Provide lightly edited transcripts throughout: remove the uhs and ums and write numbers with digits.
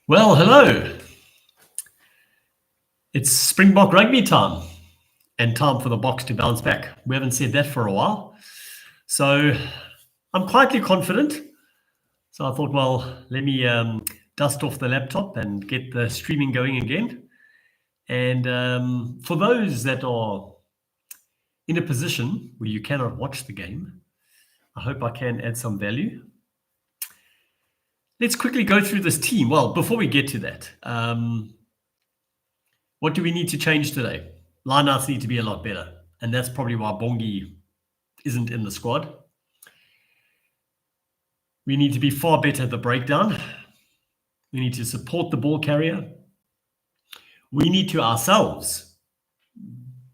Well, hello. It's Springbok rugby time and time for the Boks to bounce back. We haven't said that for a while. So I'm quietly confident. So I thought, well, let me dust off the laptop and get the streaming going again. And for those that are in a position where you cannot watch the game, I hope I can add some value. Let's quickly go through this team. Well, before we get to that, what do we need to change today? Lineouts need to be a lot better. And that's probably why Bongi isn't in the squad. We need to be far better at the breakdown. We need to support the ball carrier. We need to ourselves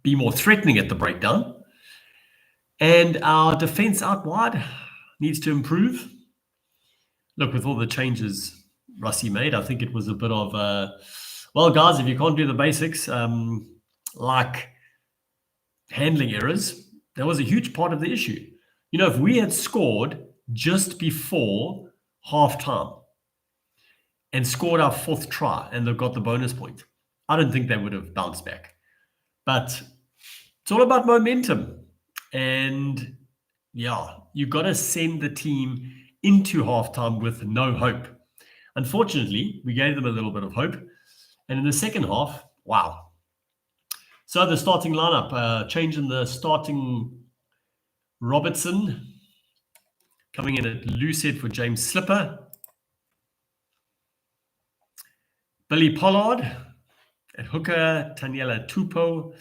be more threatening at the breakdown. And our defense out wide needs to improve. Look, with all the changes Rusty made, I think it was a bit of well, guys, if you can't do the basics, like handling errors, that was a huge part of the issue. You know, if we had scored just before halftime and scored our fourth try and they've got the bonus point, I don't think they would have bounced back. But it's all about momentum. And yeah, you've got to send the team into halftime with no hope. Unfortunately, we gave them a little bit of hope. And in the second half, wow. So the starting lineup, change in the starting Robertson, coming in at Lucid for James Slipper. Billy Pollard at hooker, Taniela Tupou,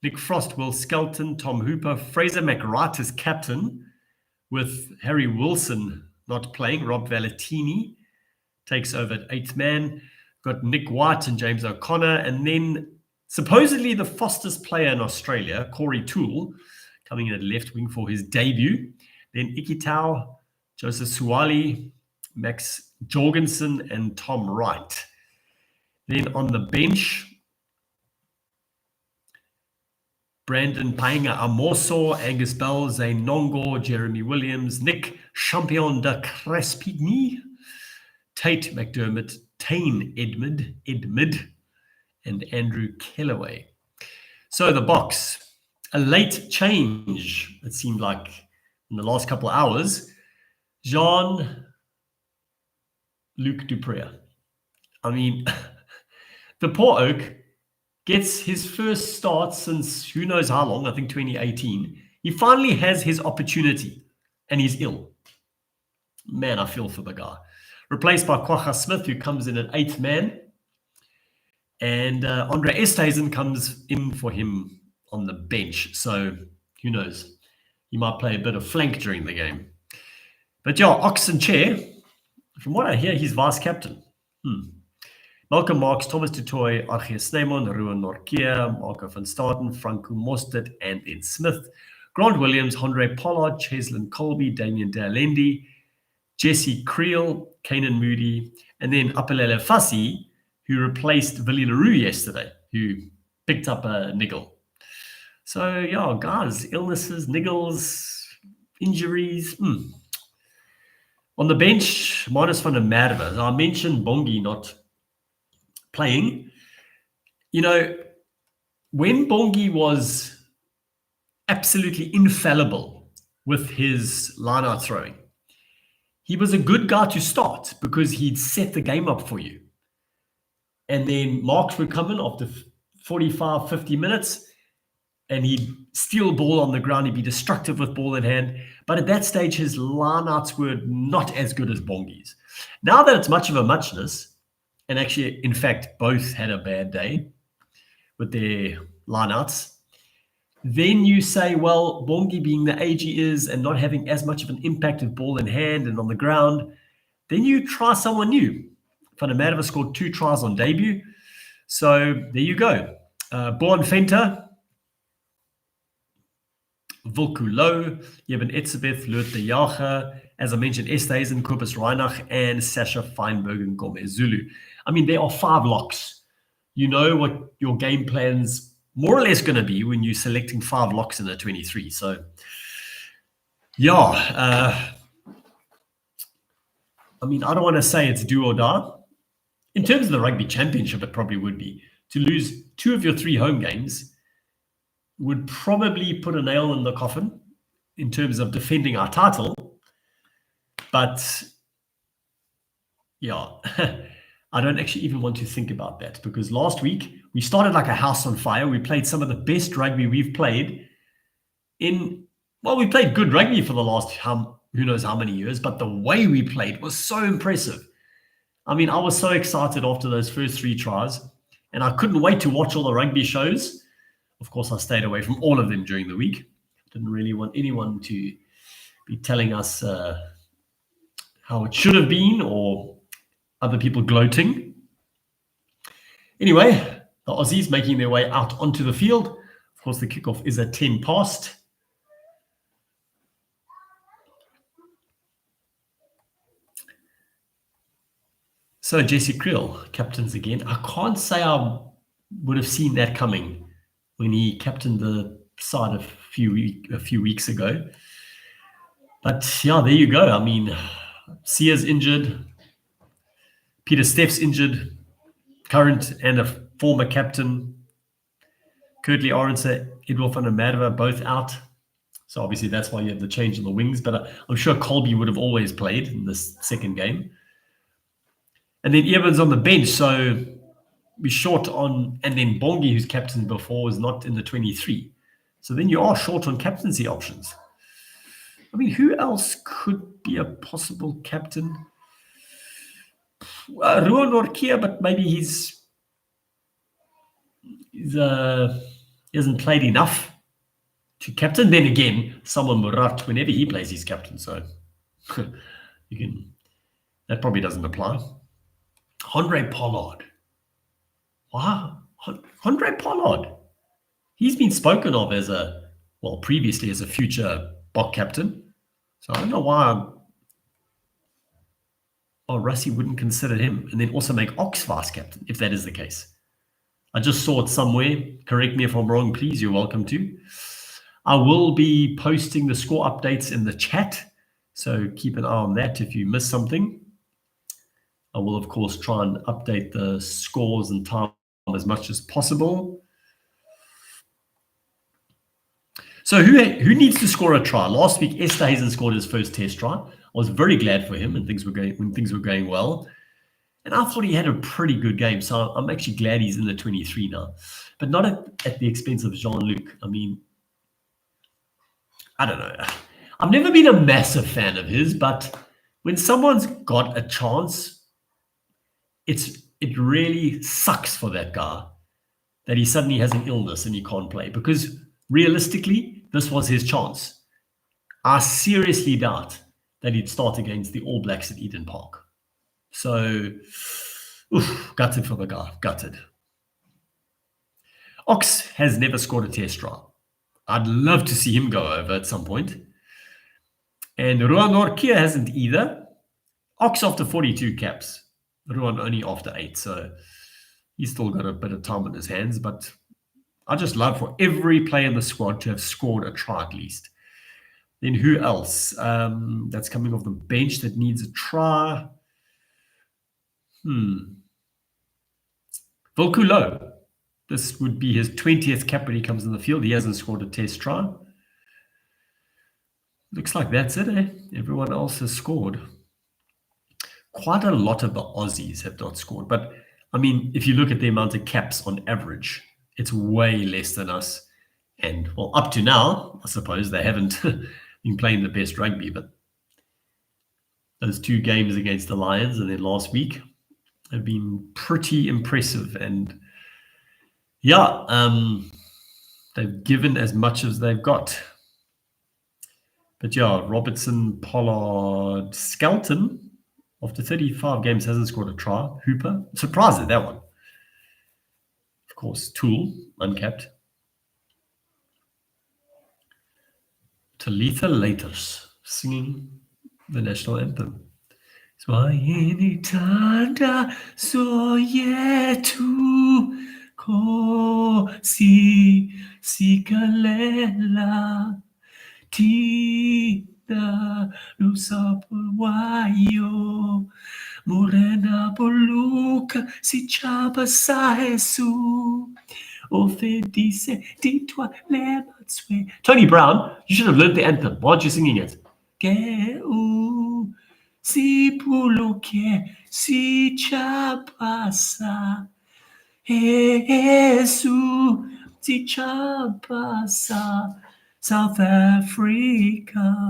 Nick Frost, Will Skelton, Tom Hooper, Fraser McWright as captain, with Harry Wilson not playing. Rob Valentini takes over at 8th man. Got Nick White and James O'Connor. And then supposedly the fastest player in Australia, Corey Toole, coming in at left wing for his debut. Then Ikitau, Joseph Suwali, Max Jorgensen, and Tom Wright. Then on the bench, Brandon Painga Amoso, Angus Bell, Zane Nongo, Jeremy Williams, Nick Champion de Crespigny, Tate McDermott, Tane Edmund, and Andrew Kellaway. So the Boks, a late change, it seemed like, in the last couple of hours. Jean-Luc Dupré. I mean, the poor oak gets his first start since who knows how long, I think 2018. He finally has his opportunity, and he's ill. Man, I feel for the guy. Replaced by Kwagga Smith, who comes in at 8th man. And Andre Esthuizen comes in for him on the bench. So who knows? He might play a bit of flank during the game. But yeah, Oxen Chair, from what I hear, he's vice captain. Malcolm Marks, Thomas Dutoy, Archie Snyman, Ruan Norkia, Marco van Staden, Franco Mostert, and then Smith. Grant Williams, Andre Pollard, Cheslin Colby, Damien D'Alendi, Jesse Creel, Kanan Moody, and then Apelele Fassi, who replaced Villy LaRue yesterday, who picked up a niggle. So, yeah, guys, illnesses, niggles, injuries. On the bench, Manus van der Merwe. I mentioned Bongi not playing. You know, when Bongi was absolutely infallible with his line-out throwing, he was a good guy to start because he'd set the game up for you. And then Marks would come in after 45, 50 minutes and he'd steal ball on the ground. He'd be destructive with ball in hand. But at that stage, his lineouts were not as good as Bongi's. Now that it's much of a muchness, and actually, in fact, both had a bad day with their lineouts, then you say, well, Bongi being the age he is and not having as much of an impact with ball in hand and on the ground, then you try someone new. Van der Merwe scored 2 tries on debut. So there you go. Born Fenter, Vulkulo, Jeben Etzebeth, Loet de Jager, as I mentioned, Esthuizen, Kobus Reinach, and Sasha Feinberg and Gomez Zulu. I mean, there are 5 locks. You know what your game plan's more or less going to be when you're selecting 5 locks in a 23. So, yeah. I mean, I don't want to say it's do or die. In terms of the Rugby Championship, it probably would be. To lose 2 of your 3 home games would probably put a nail in the coffin in terms of defending our title. But yeah, I don't actually even want to think about that, because last week we started like a house on fire. We played some of the best rugby we've played we played good rugby for the last who knows how many years, but the way we played was so impressive. I mean, I was so excited after those first 3 tries, and I couldn't wait to watch all the rugby shows. Of course, I stayed away from all of them during the week. Didn't really want anyone to be telling us how it should have been, or other people gloating. Anyway, the Aussies making their way out onto the field. Of course, the kickoff is at 10 past. So Jesse Creel captains again. I can't say I would have seen that coming when he captained the side a few weeks ago. But yeah, there you go. I mean, Sia's injured, Peter Steff's injured, current and a former captain. Kurtley Arendse, Edward van der Merwe, both out. So obviously that's why you have the change in the wings. But I'm sure Colby would have always played in this second game. And then Evans on the bench, so we're short on, and then Bongi, who's captained before, was not in the 23. So then you are short on captaincy options. I mean, who else could be a possible captain? Ruan Norkia, but maybe he hasn't played enough to captain. Then again, Samuel Murat, whenever he plays, he's captain. So that probably doesn't apply. Andre Pollard. Wow. Andre Pollard. He's been spoken of as previously as a future Bok captain. So I don't know why Rassie wouldn't consider him, and then also make Ox vice captain, if that is the case. I just saw it somewhere. Correct me if I'm wrong, please. You're welcome to. I will be posting the score updates in the chat, so keep an eye on that if you miss something. I will, of course, try and update the scores and time as much as possible. So who needs to score a try? Last week, Esterhuizen scored his first test try. I was very glad for him, and when things were going well. And I thought he had a pretty good game, so I'm actually glad he's in the 23 now. But not at the expense of Jean-Luc. I mean, I don't know. I've never been a massive fan of his, but when someone's got a chance, it really sucks for that guy that he suddenly has an illness and he can't play, because realistically, this was his chance. I seriously doubt that he'd start against the All Blacks at Eden Park. So, gutted for the guy, gutted. Ox has never scored a test try. I'd love to see him go over at some point. And Ruan Norkia hasn't either. Ox after 42 caps. Ruan only after 8, so he's still got a bit of time on his hands. But I just love for every player in the squad to have scored a try at least. Then who else that's coming off the bench that needs a try? Volkulo. This would be his 20th cap when he comes in the field. He hasn't scored a test try. Looks like that's it, eh? Everyone else has scored. Quite a lot of the Aussies have not scored. But, I mean, if you look at the amount of caps on average, it's way less than us. And, well, up to now, I suppose they haven't been playing the best rugby. But those 2 games against the Lions and then last week have been pretty impressive. And, yeah, they've given as much as they've got. But, yeah, Robertson, Pollard, Skelton, after 35 games, hasn't scored a try. Hooper, surprised at that one. Of course, Toole, uncapped. Talitha Laters, singing the national anthem. Swayeni tanda soyetu ko si kalela tina lusapulwayo Morena Boluca, si chapa sa Jesu. Ofe dice, ditwa le matswe. Tony Brown, you should have learned the anthem. Why aren't you singing it? Ke u si puluke, si chapa sa Jesu, si chapa sa. South Africa,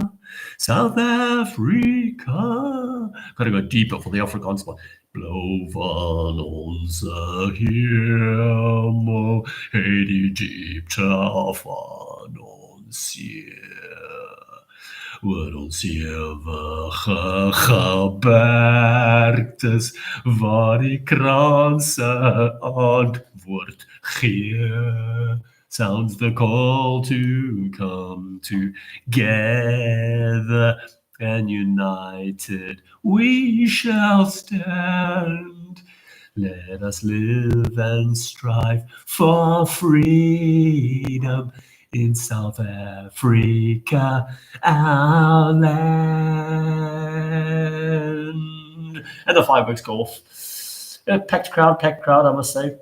South Africa. Gotta go deeper for the Afrikaans one. Blauw van onze hemel, het die diepte van ons Heer. Oor ons ewige gebergtes, waar die kranse antwoord gee. Sounds the call to come together, and united we shall stand. Let us live and strive for freedom in South Africa, our land. And the fireworks go off. Packed crowd, I must say.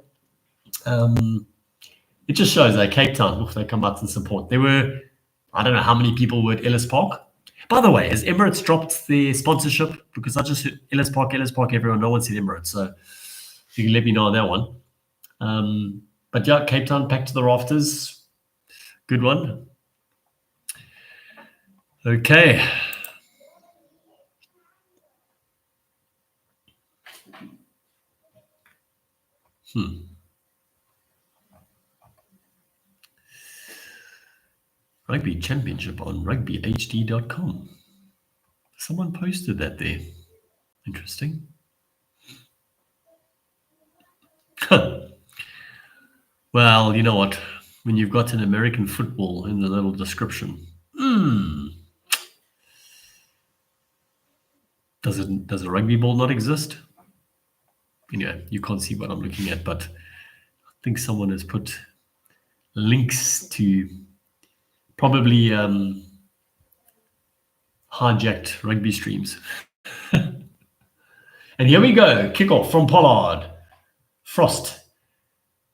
It just shows that Cape Town, they come out and support. There were, I don't know how many people were at Ellis Park. By the way, has Emirates dropped their sponsorship? Because I just heard Ellis Park, everyone, no one said Emirates. So you can let me know on that one. But yeah, Cape Town, packed to the rafters. Good one. Okay. Rugby Championship on rugbyhd.com. Someone posted that there. Interesting. Well, you know what? When you've got an American football in the little description, does a rugby ball not exist? Anyway, you can't see what I'm looking at, but I think someone has put links to probably hijacked rugby streams. And here we go. Kickoff from Pollard. Frost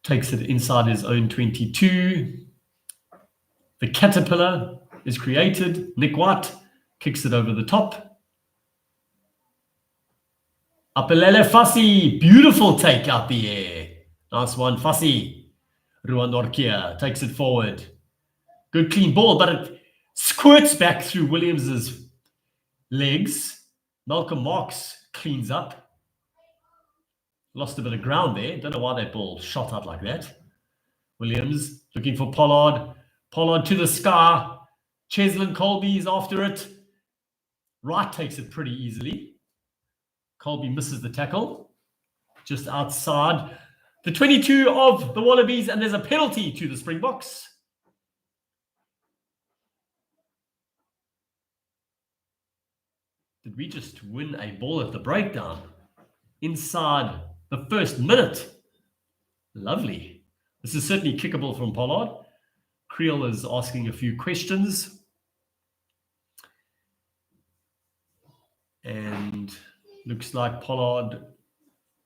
takes it inside his own 22. The caterpillar is created. Nick White kicks it over the top. Apelele Fassi. Beautiful take out the air. Nice one, Fassi. Ruan Norkia takes it forward. Good clean ball, but it squirts back through Williams's legs. Malcolm Marks cleans up. Lost a bit of ground there. Don't know why that ball shot out like that. Williams looking for Pollard. Pollard to the sky. Cheslin Colby is after it. Wright takes it pretty easily. Colby misses the tackle. Just outside the 22 of the Wallabies, and there's a penalty to the Springboks. Did we just win a ball at the breakdown? Inside the first minute. Lovely. This is certainly kickable from Pollard. Creel is asking a few questions. And looks like Pollard,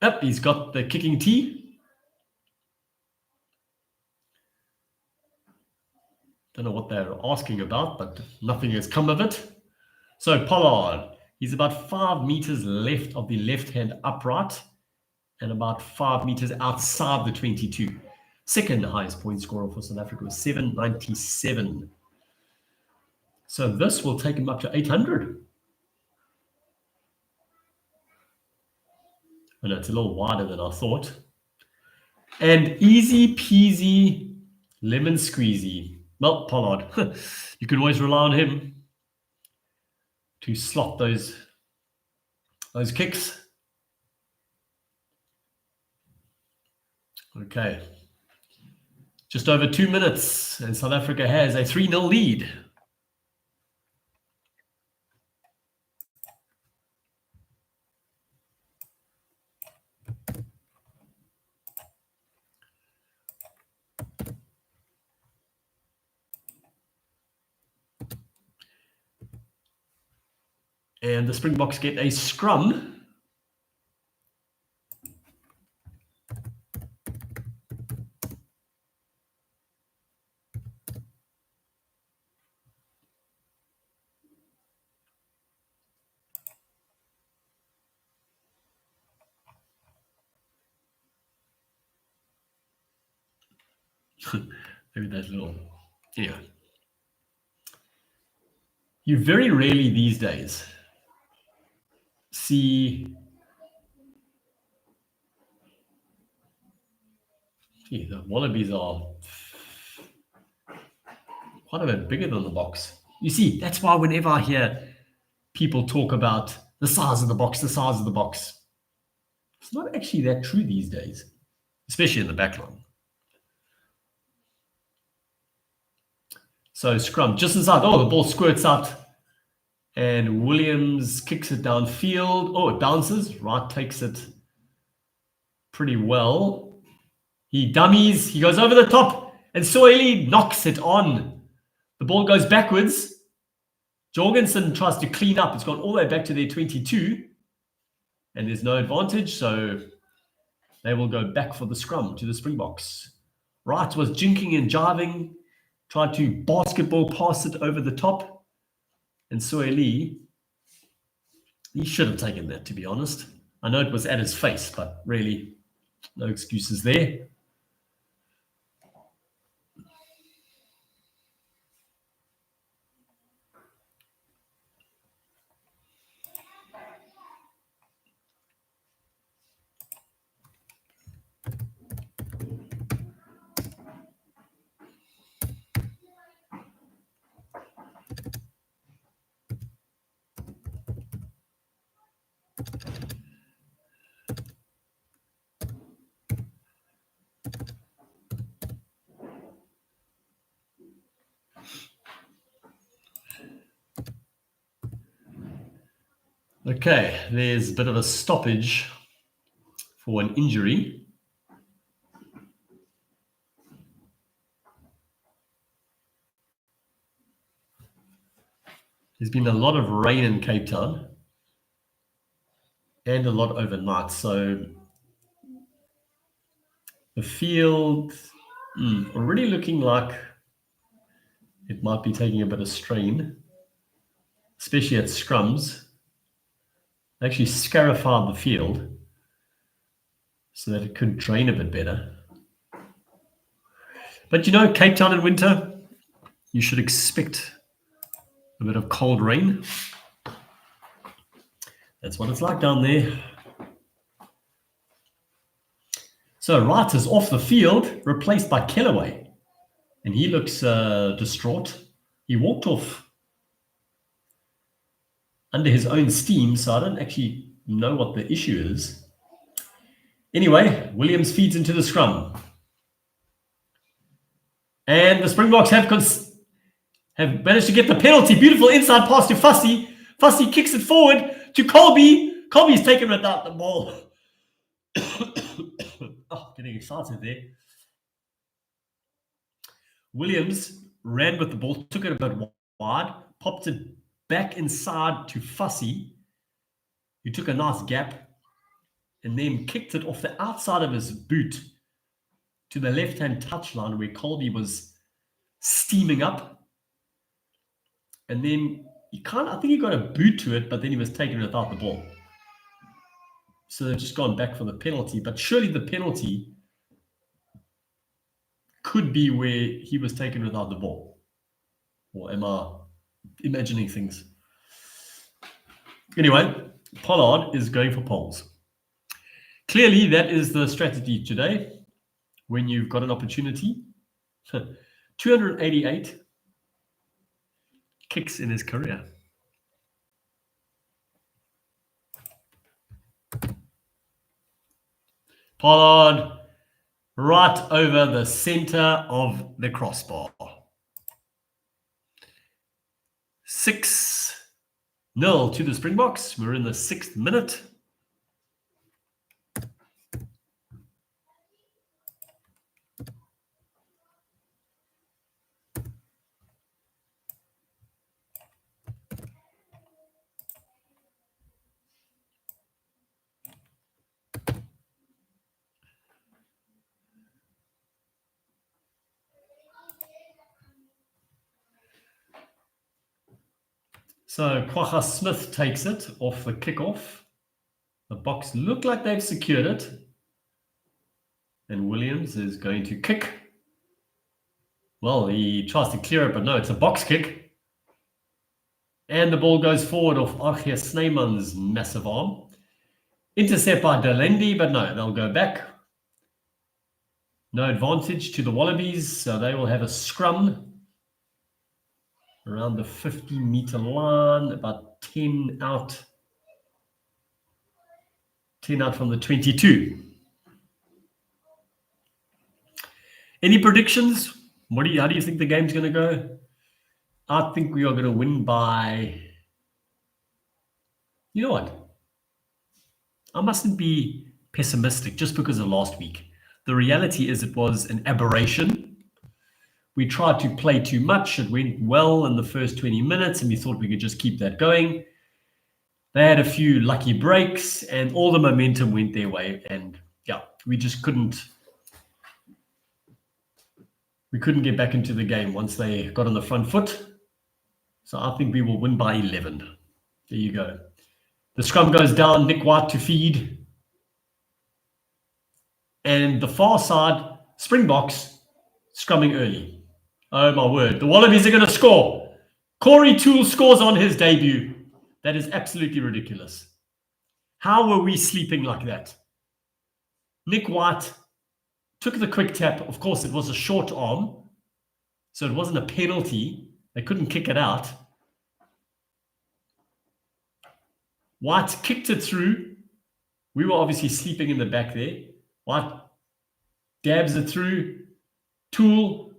yep, he's got the kicking tee. Don't know what they're asking about, but nothing has come of it. So Pollard, he's about 5 meters left of the left-hand upright and about 5 meters outside the 22. Second highest point scorer for South Africa was 797. So this will take him up to 800. I know it's a little wider than I thought. And easy peasy, lemon squeezy. Well, Pollard, you can always rely on him to slot those kicks. Okay. Just over 2 minutes, and South Africa has a 3-0 lead. And the Springboks get a scrum. Maybe that little. Anyway. You very rarely these days see. Gee, the Wallabies are quite a bit bigger than the box. You see, that's why whenever I hear people talk about the size of the box, it's not actually that true these days, especially in the back line. So scrum just inside. Oh, the ball squirts out, and Williams kicks it downfield. Oh, it bounces. Wright takes it pretty well. He dummies. He goes over the top, and Soili knocks it on. The ball goes backwards. Jorgensen tries to clean up. It's gone all the way back to their 22, and there's no advantage, so they will go back for the scrum to the Springboks. Wright was jinking and jiving, tried to basketball pass it over the top, and Soili, he should have taken that, to be honest. I know it was at his face, but really, no excuses there. Okay, there's a bit of a stoppage for an injury. There's been a lot of rain in Cape Town and a lot overnight, so the field already looking like it might be taking a bit of strain, especially at scrums. They actually scarified the field so that it could drain a bit better. But you know, Cape Town in winter, you should expect a bit of cold rain. That's what it's like down there. So Wright is off the field, replaced by Kellaway. And he looks distraught. He walked off under his own steam, so I don't actually know what the issue is. Anyway, Williams feeds into the scrum. And the Springboks have managed to get the penalty. Beautiful inside pass to Fussy. Fussy kicks it forward to Colby. Colby's taken without the ball. Oh, getting excited there. Williams ran with the ball, took it a bit wide, popped it back inside to Fussy, who took a nice gap, and then kicked it off the outside of his boot to the left-hand touchline where Colby was steaming up. And then I think he got a boot to it, but then he was taken without the ball. So they've just gone back for the penalty. But surely the penalty could be where he was taken without the ball. Or am I imagining things? Anyway, Pollard is going for poles. Clearly, that is the strategy today when you've got an opportunity. 288 kicks in his career. Pollard right over the center of the crossbar. 6-0 to the Springboks. We're in the 6th minute. So Kwagga Smith takes it off the kickoff. The Boks look like they've secured it. And Williams is going to kick. Well, he tries to clear it, but no, it's a box kick. And the ball goes forward off Archie Snyman's massive arm. Intercept by Delendi, but no, they'll go back. No advantage to the Wallabies, so they will have a scrum around the 50-meter line, about 10 out. 10 out from the 22. Any predictions? How do you think the game's going to go? I think we are going to win by... You know what? I mustn't be pessimistic just because of last week. The reality is it was an aberration. We tried to play too much. It went well in the first 20 minutes, and we thought we could just keep that going. They had a few lucky breaks, and all the momentum went their way. And yeah, we just couldn't get back into the game once they got on the front foot. So I think we will win by 11. There you go. The scrum goes down, Nick White to feed. And the far side, Springboks, scrumming early. Oh my word. The Wallabies are going to score. Corey Toole scores on his debut. That is absolutely ridiculous. How were we sleeping like that? Nick White took the quick tap. Of course, it was a short arm, so it wasn't a penalty. They couldn't kick it out. White kicked it through. We were obviously sleeping in the back there. White dabs it through. Toole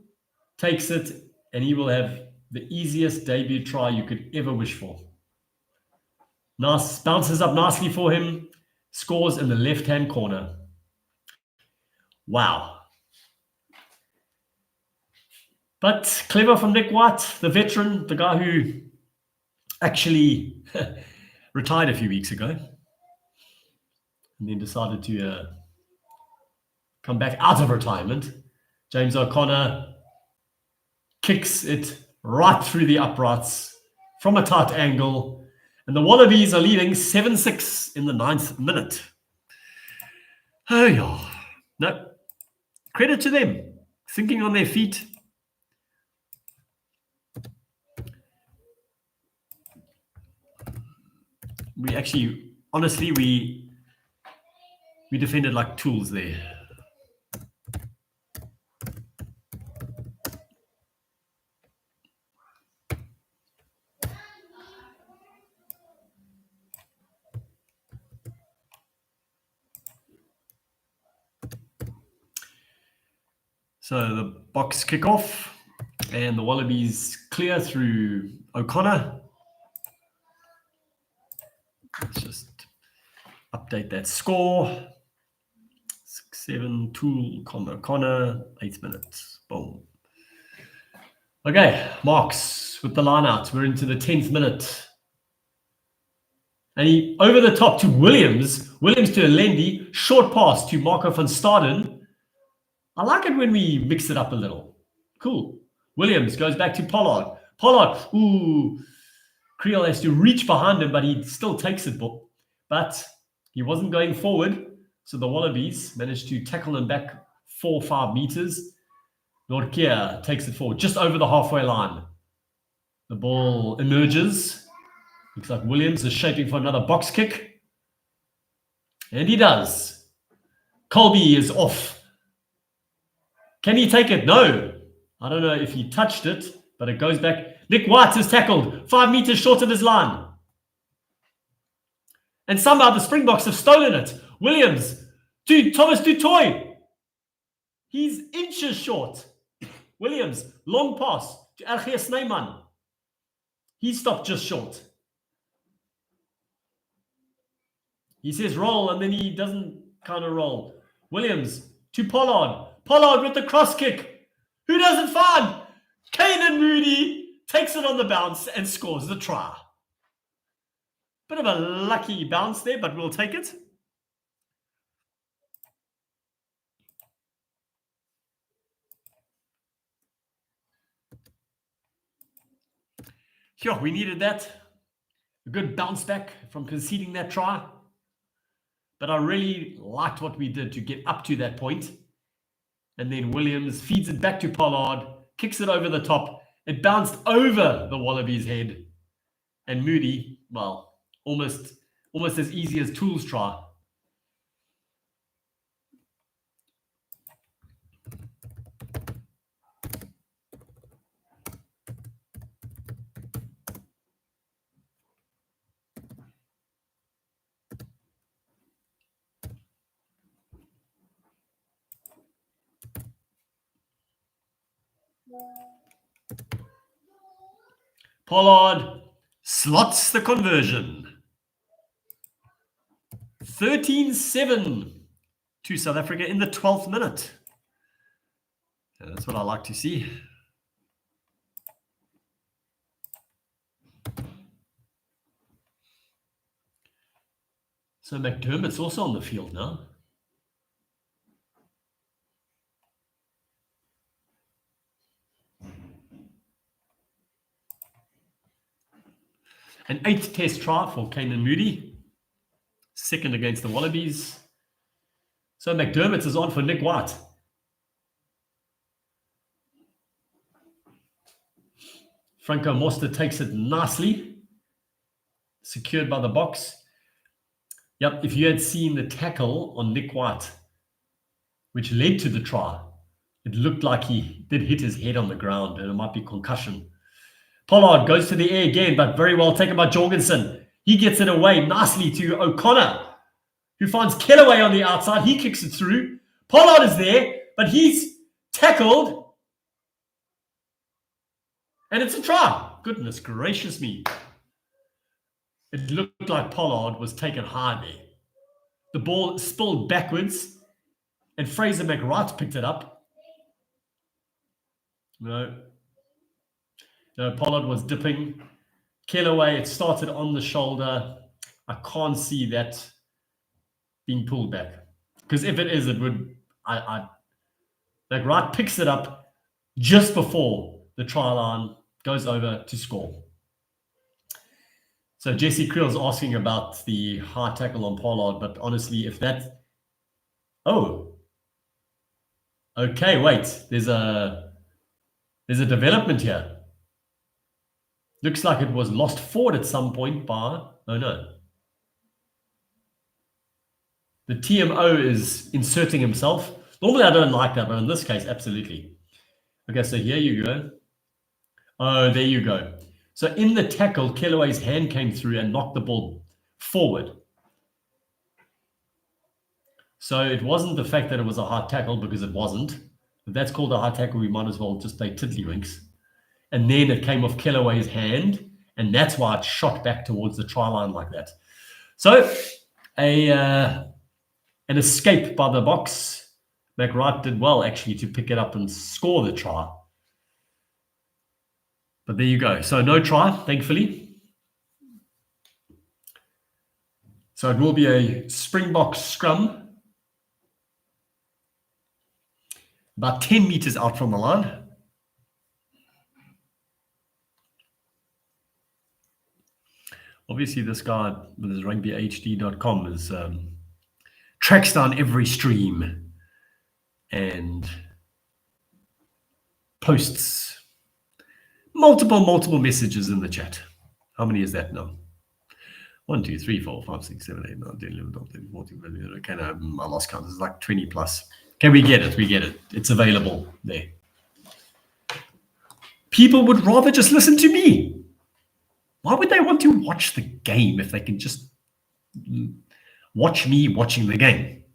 takes it, and he will have the easiest debut try you could ever wish for. Nice, bounces up nicely for him. Scores in the left-hand corner. Wow. But clever from Nick White, the veteran, the guy who actually retired a few weeks ago and then decided to come back out of retirement. James O'Connor kicks it right through the uprights from a tight angle. And the Wallabies are leading 7-6 in the 9th minute. Oh, yeah. No. Credit to them. Thinking on their feet. We actually, honestly, we defended like tools there. So the box kick off, and the Wallabies clear through O'Connor. Let's just update that score. 6-7, Toole, O'Connor, 8th minute. Boom. Okay, Marks with the line out. We're into the 10th minute. And he over the top to Williams. Williams to Alendi. Short pass to Marco van Staden. I like it when we mix it up a little. Cool. Williams goes back to Pollard. Pollard. Ooh. Creel has to reach behind him, but he still takes it. But he wasn't going forward. So the Wallabies managed to tackle him back 4 or 5 meters. Norkia takes it forward just over the halfway line. The ball emerges. Looks like Williams is shaping for another box kick. And he does. Colby is off. Can he take it? No. I don't know if he touched it, but it goes back. Nick White is tackled 5 meters short of his line. And somehow the Springboks have stolen it. Williams to Thomas du Toit. He's inches short. Williams, long pass to Archie Snyman. He stopped just short. He says roll, and then he doesn't kind of roll. Williams to Pollard. Pollard with the cross kick. Who doesn't find? Kanan Moody takes it on the bounce and scores the try. Bit of a lucky bounce there, but we'll take it. Sure, we needed that. A good bounce back from conceding that try. But I really liked what we did to get up to that point. And then Williams feeds it back to Pollard, kicks it over the top. It bounced over the Wallabies' head. And Moody, well, almost as easy as Tools try. Pollard slots the conversion. 13-7 to South Africa in the 12th minute. That's what I like to see. So McDermott's also on the field now. An 8th test try for Canan Moody. 2nd against the Wallabies. So McDermott is on for Nick White. Franco Moster takes it nicely. Secured by the box. Yep, if you had seen the tackle on Nick White, which led to the try, it looked like he did hit his head on the ground and it might be concussion. Pollard goes to the air again, but very well taken by Jorgensen. He gets it away nicely to O'Connor, who finds Kellaway on the outside. He kicks it through. Pollard is there, but he's tackled. And it's a try. Goodness gracious me. It looked like Pollard was taken high there. The ball spilled backwards, and Fraser McWright picked it up. No, Pollard was dipping. Kellaway, it started on the shoulder. I can't see that being pulled back. Because if it is, it would... McWright picks it up just before the try line goes over to score. So Jesse Creel's asking about the high tackle on Pollard, but honestly, if that... Oh. Okay, wait. There's a development here. Looks like it was lost forward at some point by... Oh, no. The TMO is inserting himself. Normally, I don't like that, but in this case, absolutely. Okay, so here you go. Oh, there you go. So in the tackle, Kellaway's hand came through and knocked the ball forward. So it wasn't the fact that it was a high tackle, because it wasn't. If that's called a high tackle, we might as well just play tiddlywinks. And then it came off Kellaway's hand, and that's why it shot back towards the try line like that. So an escape by the box. McWright did well, actually, to pick it up and score the try. But there you go. So no try, thankfully. So it will be a Springboks scrum. About 10 meters out from the line. Obviously, this guy with his rugbyhd.com is tracks down every stream and posts multiple messages in the chat. How many is that now? 1, 2, 3, 4, 5, 6, 7, 8, 9, 10, 11, 12, 13, 14. Okay, no, I lost count. It's like 20 plus. Okay, we get it. It's available there. People would rather just listen to me. Why would they want to watch the game if they can just watch me watching the game?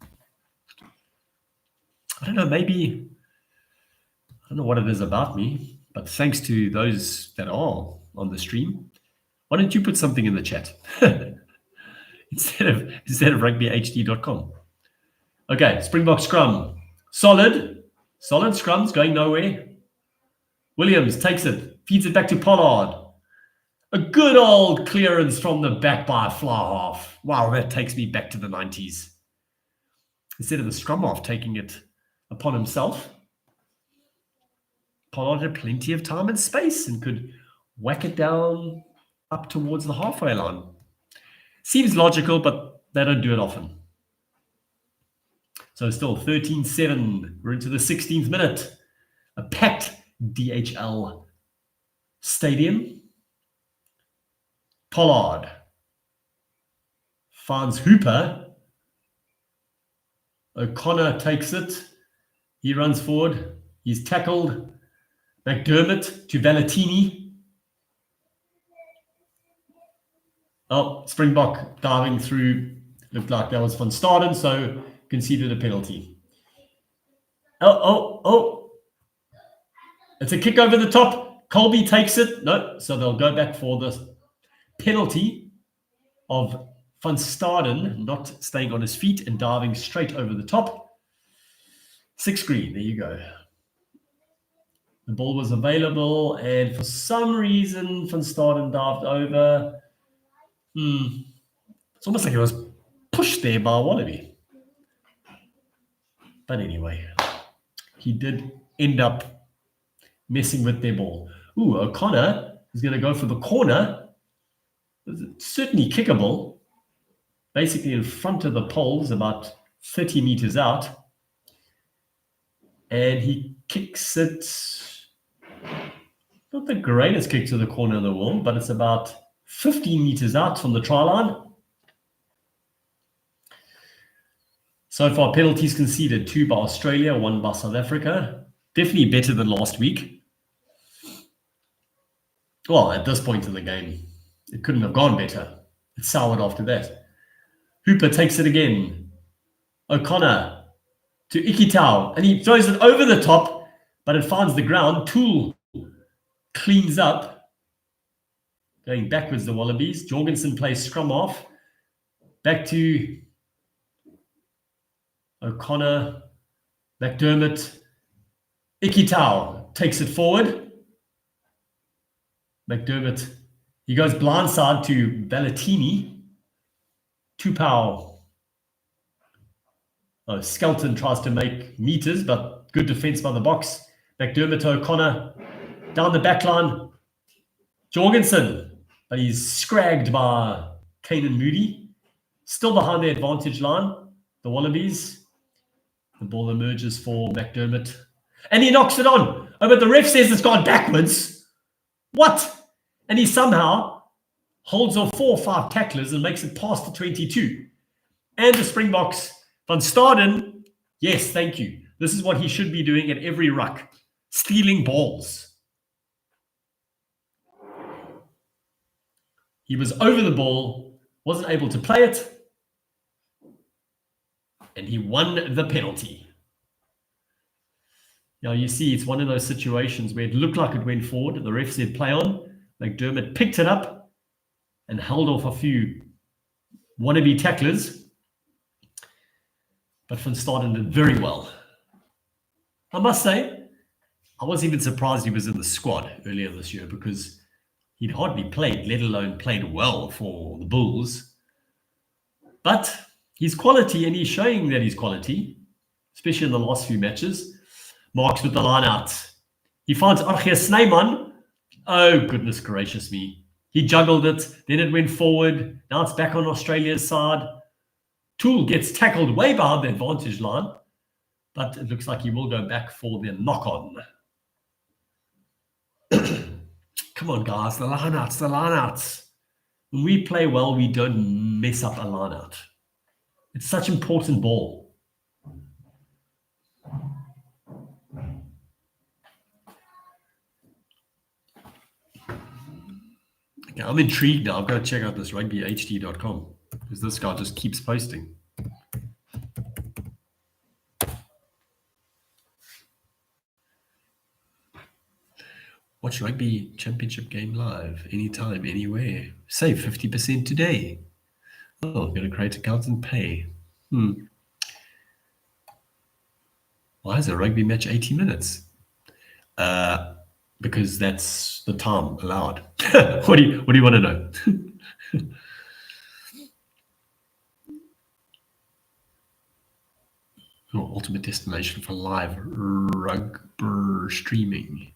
I don't know, maybe, I don't know what it is about me, but thanks to those that are on the stream, why don't you put something in the chat instead of rugbyhd.com? Okay, Springbok scrum. Solid scrums going nowhere. Williams takes it, feeds it back to Pollard. A good old clearance from the back by a fly half. Wow, that takes me back to the 90s. Instead of the scrum half taking it upon himself, Pollard had plenty of time and space and could whack it down up towards the halfway line. Seems logical, but they don't do it often. So still 13-7. We're into the 16th minute. A packed DHL Stadium. Pollard finds Hooper. O'Connor takes it. He runs forward. He's tackled. McDermott to Valentini. Oh, Springbok diving through. Looked like that was Van Staden, so conceded a penalty. Oh. It's a kick over the top. Colby takes it. No, so they'll go back for the penalty of Van Staden not staying on his feet and diving straight over the top. 6 green. There you go. The ball was available, and for some reason, Van Staden dived over. It's almost like it was pushed there by a wallaby. But anyway, he did end up messing with their ball. O'Connor is going to go for the corner. It's certainly kickable. Basically in front of the poles, about 30 meters out. And he kicks it, not the greatest kick to the corner of the world, but it's about 15 meters out from the try line. So far, penalties conceded, 2 by Australia, 1 by South Africa. Definitely better than last week. Well, at this point in the game, it couldn't have gone better. It soured after that. Hooper takes it again. O'Connor to Ikitau, and he throws it over the top, but it finds the ground. Toole cleans up. Going backwards, the Wallabies. Jorgensen plays scrum off. Back to O'Connor, McDermott. Ikitau takes it forward. McDermott, he goes blindside to Valentini. Tupou. Skelton tries to make meters, but good defense by the box. McDermott to O'Connor. Down the back line. Jorgensen, but he's scragged by Kanan Moody. Still behind the advantage line. The Wallabies. The ball emerges for McDermott. And he knocks it on. Oh, but the ref says it's gone backwards. What? And he somehow holds off 4 or 5 tacklers and makes it past the 22. And the Springboks, Van Staden, yes, thank you. This is what he should be doing at every ruck. Stealing balls. He was over the ball, wasn't able to play it, and he won the penalty. Now you see, it's one of those situations where it looked like it went forward. The ref said play on. McDermott picked it up and held off a few wannabe tacklers. But Van Staden did very well. I must say, I was even surprised he was in the squad earlier this year because he'd hardly played, let alone played well for the Bulls. But he's quality, and he's showing that he's quality, especially in the last few matches. Marks with the line out. He finds Archie Snyman. Oh, goodness gracious me. He juggled it, then it went forward. Now it's back on Australia's side. Toole gets tackled way behind the advantage line, but it looks like he will go back for the knock-on. Come on, guys, the line-outs, the line-outs. When we play well, we don't mess up a line-out. It's such important ball. Okay, I'm intrigued now. I've got to check out this rugbyhd.com because this guy just keeps posting. Watch Rugby Championship game live, anytime, anywhere. Save 50% today. Oh, I'm going to create accounts and pay. Why is a rugby match 80 minutes? Because that's the time allowed. What do you want to know? Your ultimate destination for live rugby streaming.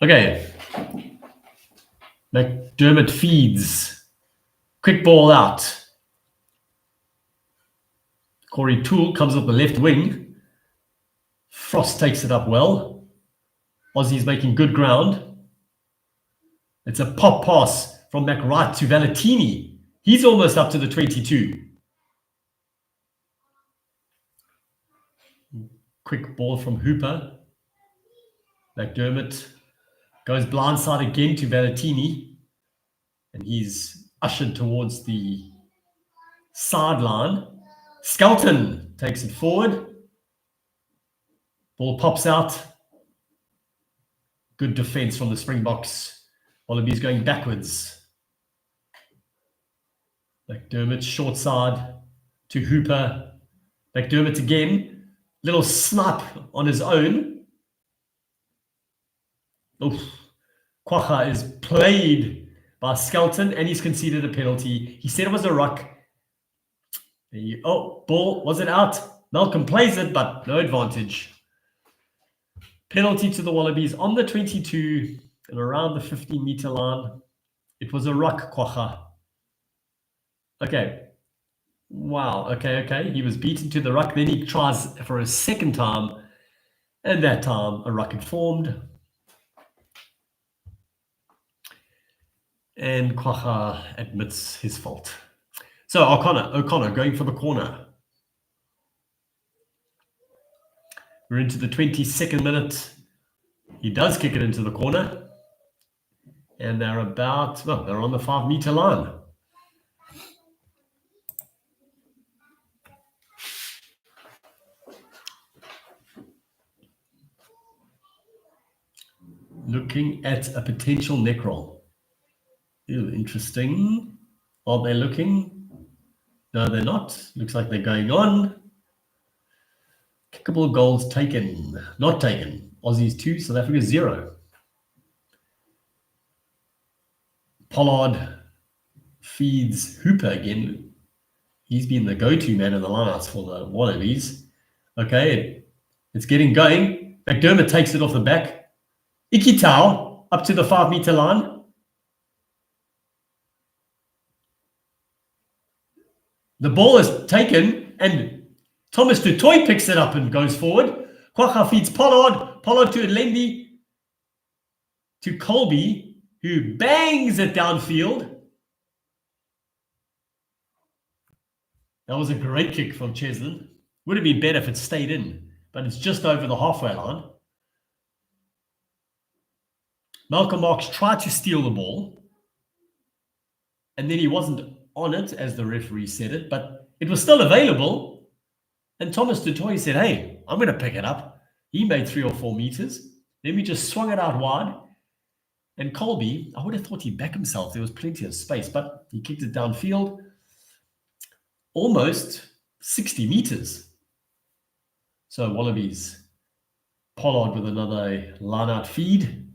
Okay. McDermott feeds. Quick ball out. Corey Toole comes up the left wing. Frost takes it up well. Aussies making good ground. It's a pop pass from McWright to Valentini. He's almost up to the 22. Quick ball from Hooper. McDermott goes blindside again to Valentini. And he's ushered towards the sideline. Skelton takes it forward. Ball pops out. Good defense from the Springboks. Wallabies going backwards. McDermott short side to Hooper. McDermott again. Little snipe on his own. Oof. Quagga is played by Skelton and he's conceded a penalty. He said it was a ruck. Ball, was it out? Malcolm plays it, but no advantage. Penalty to the Wallabies on the 22 and around the 15-meter line. It was a ruck, Quagga. Okay. Wow. Okay. He was beaten to the ruck. Then he tries for a second time. And that time, a ruck had formed. And Quagga admits his fault. So O'Connor going for the corner. We're into the 22nd minute. He does kick it into the corner. And they're on the 5-meter line. Looking at a potential neck roll. Ew, interesting. Are they looking? No, they're not. Looks like they're going on. Kickable goals taken. Not taken. Aussies 2, South Africa 0. Pollard feeds Hooper again. He's been the go-to man in the lineouts for the Wallabies. Okay, it's getting going. McDermott takes it off the back. Ikitau up to the 5-meter line. The ball is taken and Thomas du Toit picks it up and goes forward. Quagga feeds Pollard. Pollard to Lendi. To Colby, who bangs it downfield. That was a great kick from Cheslin. Would have been better if it stayed in, but it's just over the halfway line. Malcolm Marx tried to steal the ball, and then he wasn't on it, as the referee said it, but it was still available. And Thomas du Toit said, hey, I'm going to pick it up. He made 3 or 4 meters. Then we just swung it out wide. And Colby, I would have thought he'd back himself. There was plenty of space, but he kicked it downfield. Almost 60 meters. So Wallabies, Pollard with another line-out feed.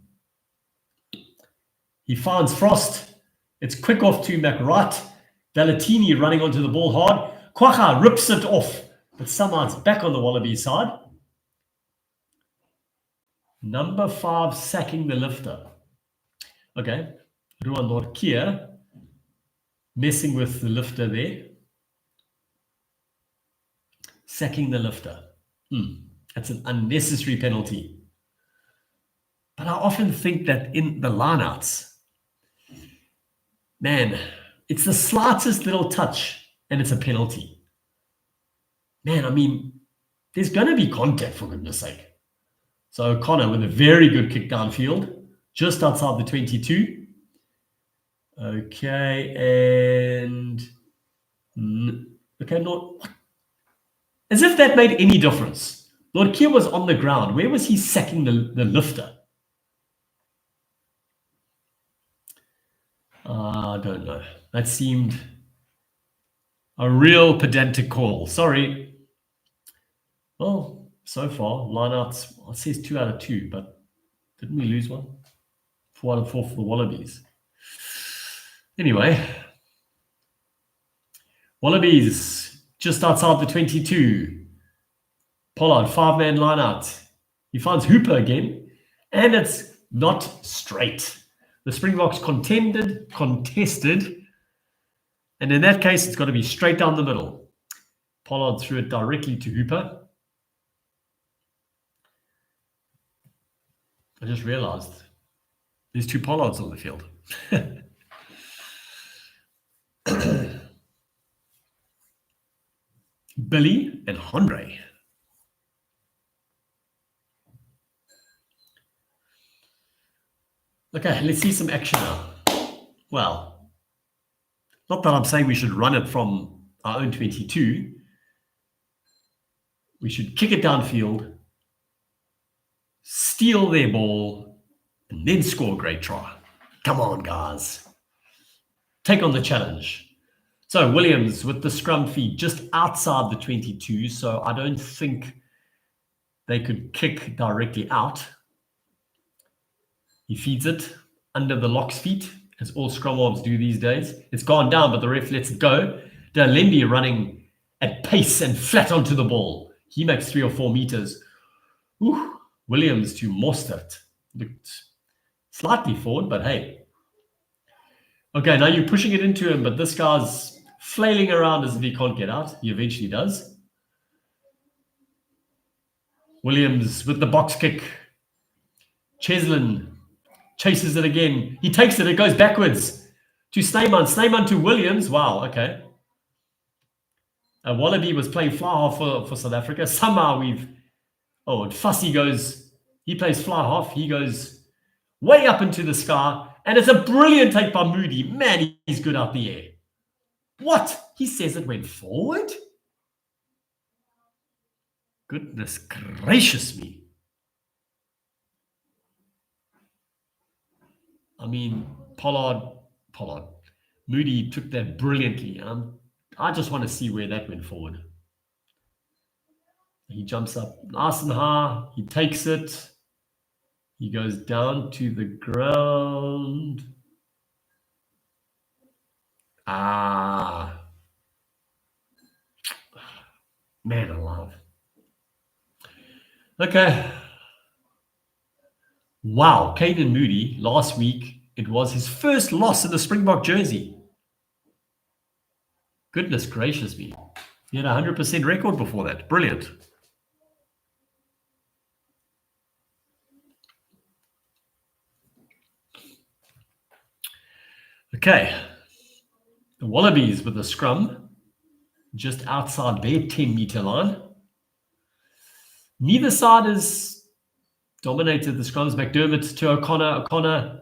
He finds Frost. It's quick off to McWright. Valentini running onto the ball hard. Quagga rips it off, but somehow it's back on the Wallaby side. Number 5 sacking the lifter. Okay, Ruan Nortje messing with the lifter there. Sacking the lifter. That's an unnecessary penalty. But I often think that in the lineouts, man, it's the slightest little touch and it's a penalty. Man, I mean, there's going to be contact, for goodness sake. So O'Connor with a very good kick downfield, just outside the 22. Okay, and... Okay, as if that made any difference. Lord Keir was on the ground. Where was he sacking the lifter? I don't know. That seemed a real pedantic call. Sorry. Well, so far, lineouts, it says 2 out of 2, but didn't we lose one? 4 out of 4 for the Wallabies. Anyway, Wallabies just outside the 22. Pollard, 5-man lineout. He finds Hooper again, and it's not straight. The Springboks contested, and in that case, it's got to be straight down the middle. Pollard threw it directly to Hooper. I just realized there's 2 Pollards on the field. Billy and Henry. Okay, let's see some action now. Well, not that I'm saying we should run it from our own 22. We should kick it downfield, steal their ball, and then score a great try. Come on, guys. Take on the challenge. So Williams with the scrum feed just outside the 22, so I don't think they could kick directly out. He feeds it under the lock's feet, as all scrum halves do these days. It's gone down, but the ref lets it go. Dalembi running at pace and flat onto the ball. He makes 3 or 4 meters. Ooh, Williams to Mostert. Looked slightly forward, but hey. Okay, now you're pushing it into him, but this guy's flailing around as if he can't get out. He eventually does. Williams with the box kick. Cheslin chases it again. He takes it. It goes backwards to Snyman. Snyman to Williams. Wow, okay. Wallaby was playing fly half for South Africa. Somehow and Fussy goes, he plays fly half. He goes way up into the sky. And it's a brilliant take by Moody. Man, he's good out the air. What? He says it went forward? Goodness gracious me. I mean, Pollard. Moody took that brilliantly. I just want to see where that went forward. He jumps up nice and high. He takes it. He goes down to the ground. Man alive. Okay. Wow, Caden Moody, last week, it was his first loss in the Springbok jersey. Goodness gracious me. He had a 100% record before that. Brilliant. Okay. The Wallabies with the scrum just outside their 10-meter line. Neither side has dominated the scrums. McDermott to O'Connor. O'Connor,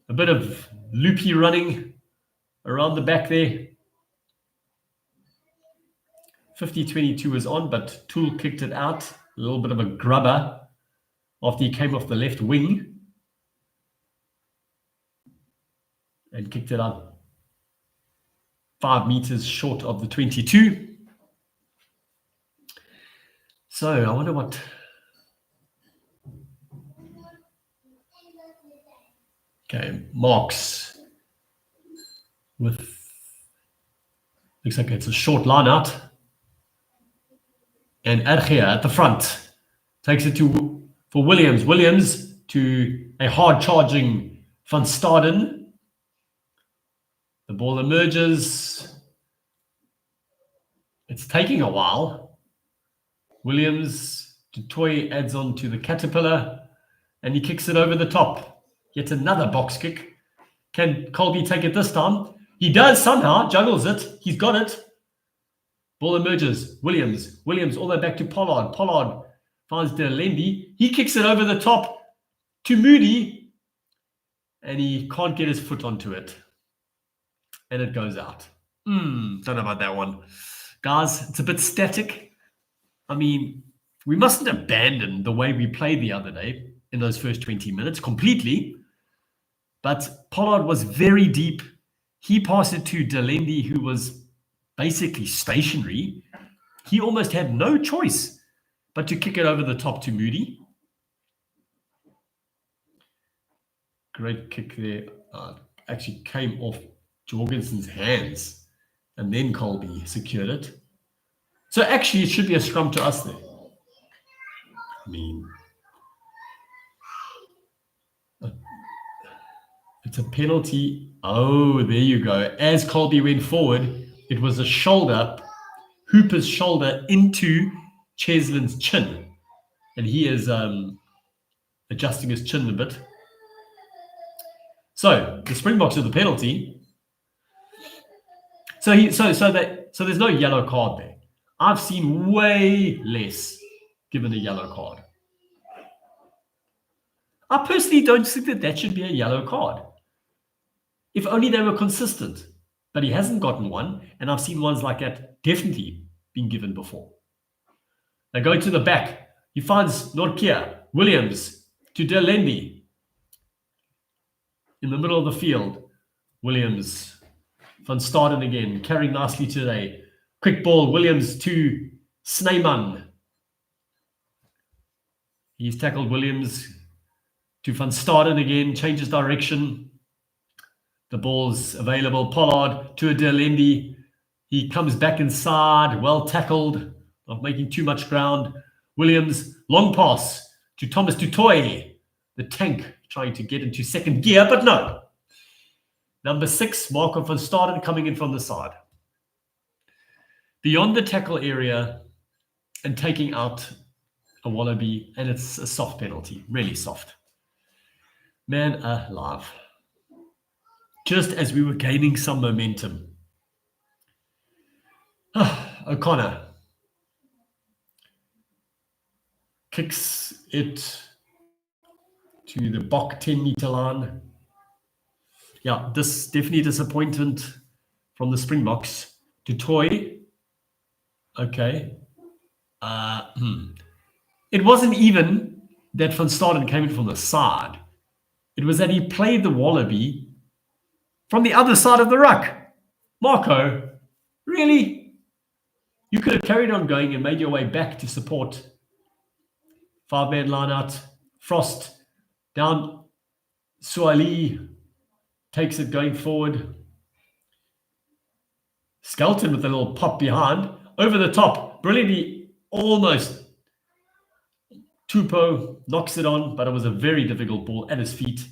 a bit of loopy running around the back there. 50-22 was on, but Toole kicked it out. A little bit of a grubber after he came off the left wing and kicked it out 5 meters short of the 22. So I wonder what... Okay, Marks with... Looks like it's a short line out. And Ergia at the front takes it for Williams. Williams to a hard charging Van Staden. The ball emerges. It's taking a while. Williams to Toy adds on to the Caterpillar and he kicks it over the top. Yet another box kick. Can Colby take it this time? He does somehow, juggles it. He's got it. Ball emerges. Williams all the way back to Pollard. Pollard finds Dalembi. He kicks it over the top to Moody. And he can't get his foot onto it. And it goes out. Don't know about that one. Guys, it's a bit static. I mean, we mustn't abandon the way we played the other day in those first 20 minutes completely. But Pollard was very deep. He passed it to Dalembi, who was basically stationary. He almost had no choice but to kick it over the top to Moody. Great kick there. Actually came off Jorgensen's hands and then Colby secured it. So actually it should be a scrum to us there. I mean, it's a penalty. Oh, there you go. As Colby went forward, it was a shoulder, Hooper's shoulder into Cheslin's chin. And he is adjusting his chin a bit. So the Springboks with the penalty. So there's no yellow card there. I've seen way less given a yellow card. I personally don't think that should be a yellow card. If only they were consistent. But he hasn't gotten one, and I've seen ones like that definitely been given before. They go to the back. He finds Nortje, Williams to Delendi. In the middle of the field, Williams, Van Staden again, carrying nicely today. Quick ball, Williams to Snyman. He's tackled Williams to Van Staden again, changes direction. The ball's available. Pollard to a Delendi. He comes back inside, well tackled, not making too much ground. Williams, long pass to Thomas Dutoy, the tank trying to get into second gear, but no. Number 6, Marco van Staden coming in from the side. Beyond the tackle area and taking out a Wallaby, and it's a soft penalty, really soft. Man alive. Just as we were gaining some momentum. O'Connor kicks it to the Bok 10-meter line. Yeah, this definitely disappointment from the Springboks. To Toy. Okay. It wasn't even that Van Staden came in from the side. It was that he played the Wallaby from the other side of the ruck. Marco, really? You could have carried on going and made your way back to support. 5-man line out. Frost down. Suali takes it going forward. Skelton with a little pop behind. Over the top. Brilliantly, almost. Tupou knocks it on, but it was a very difficult ball at his feet.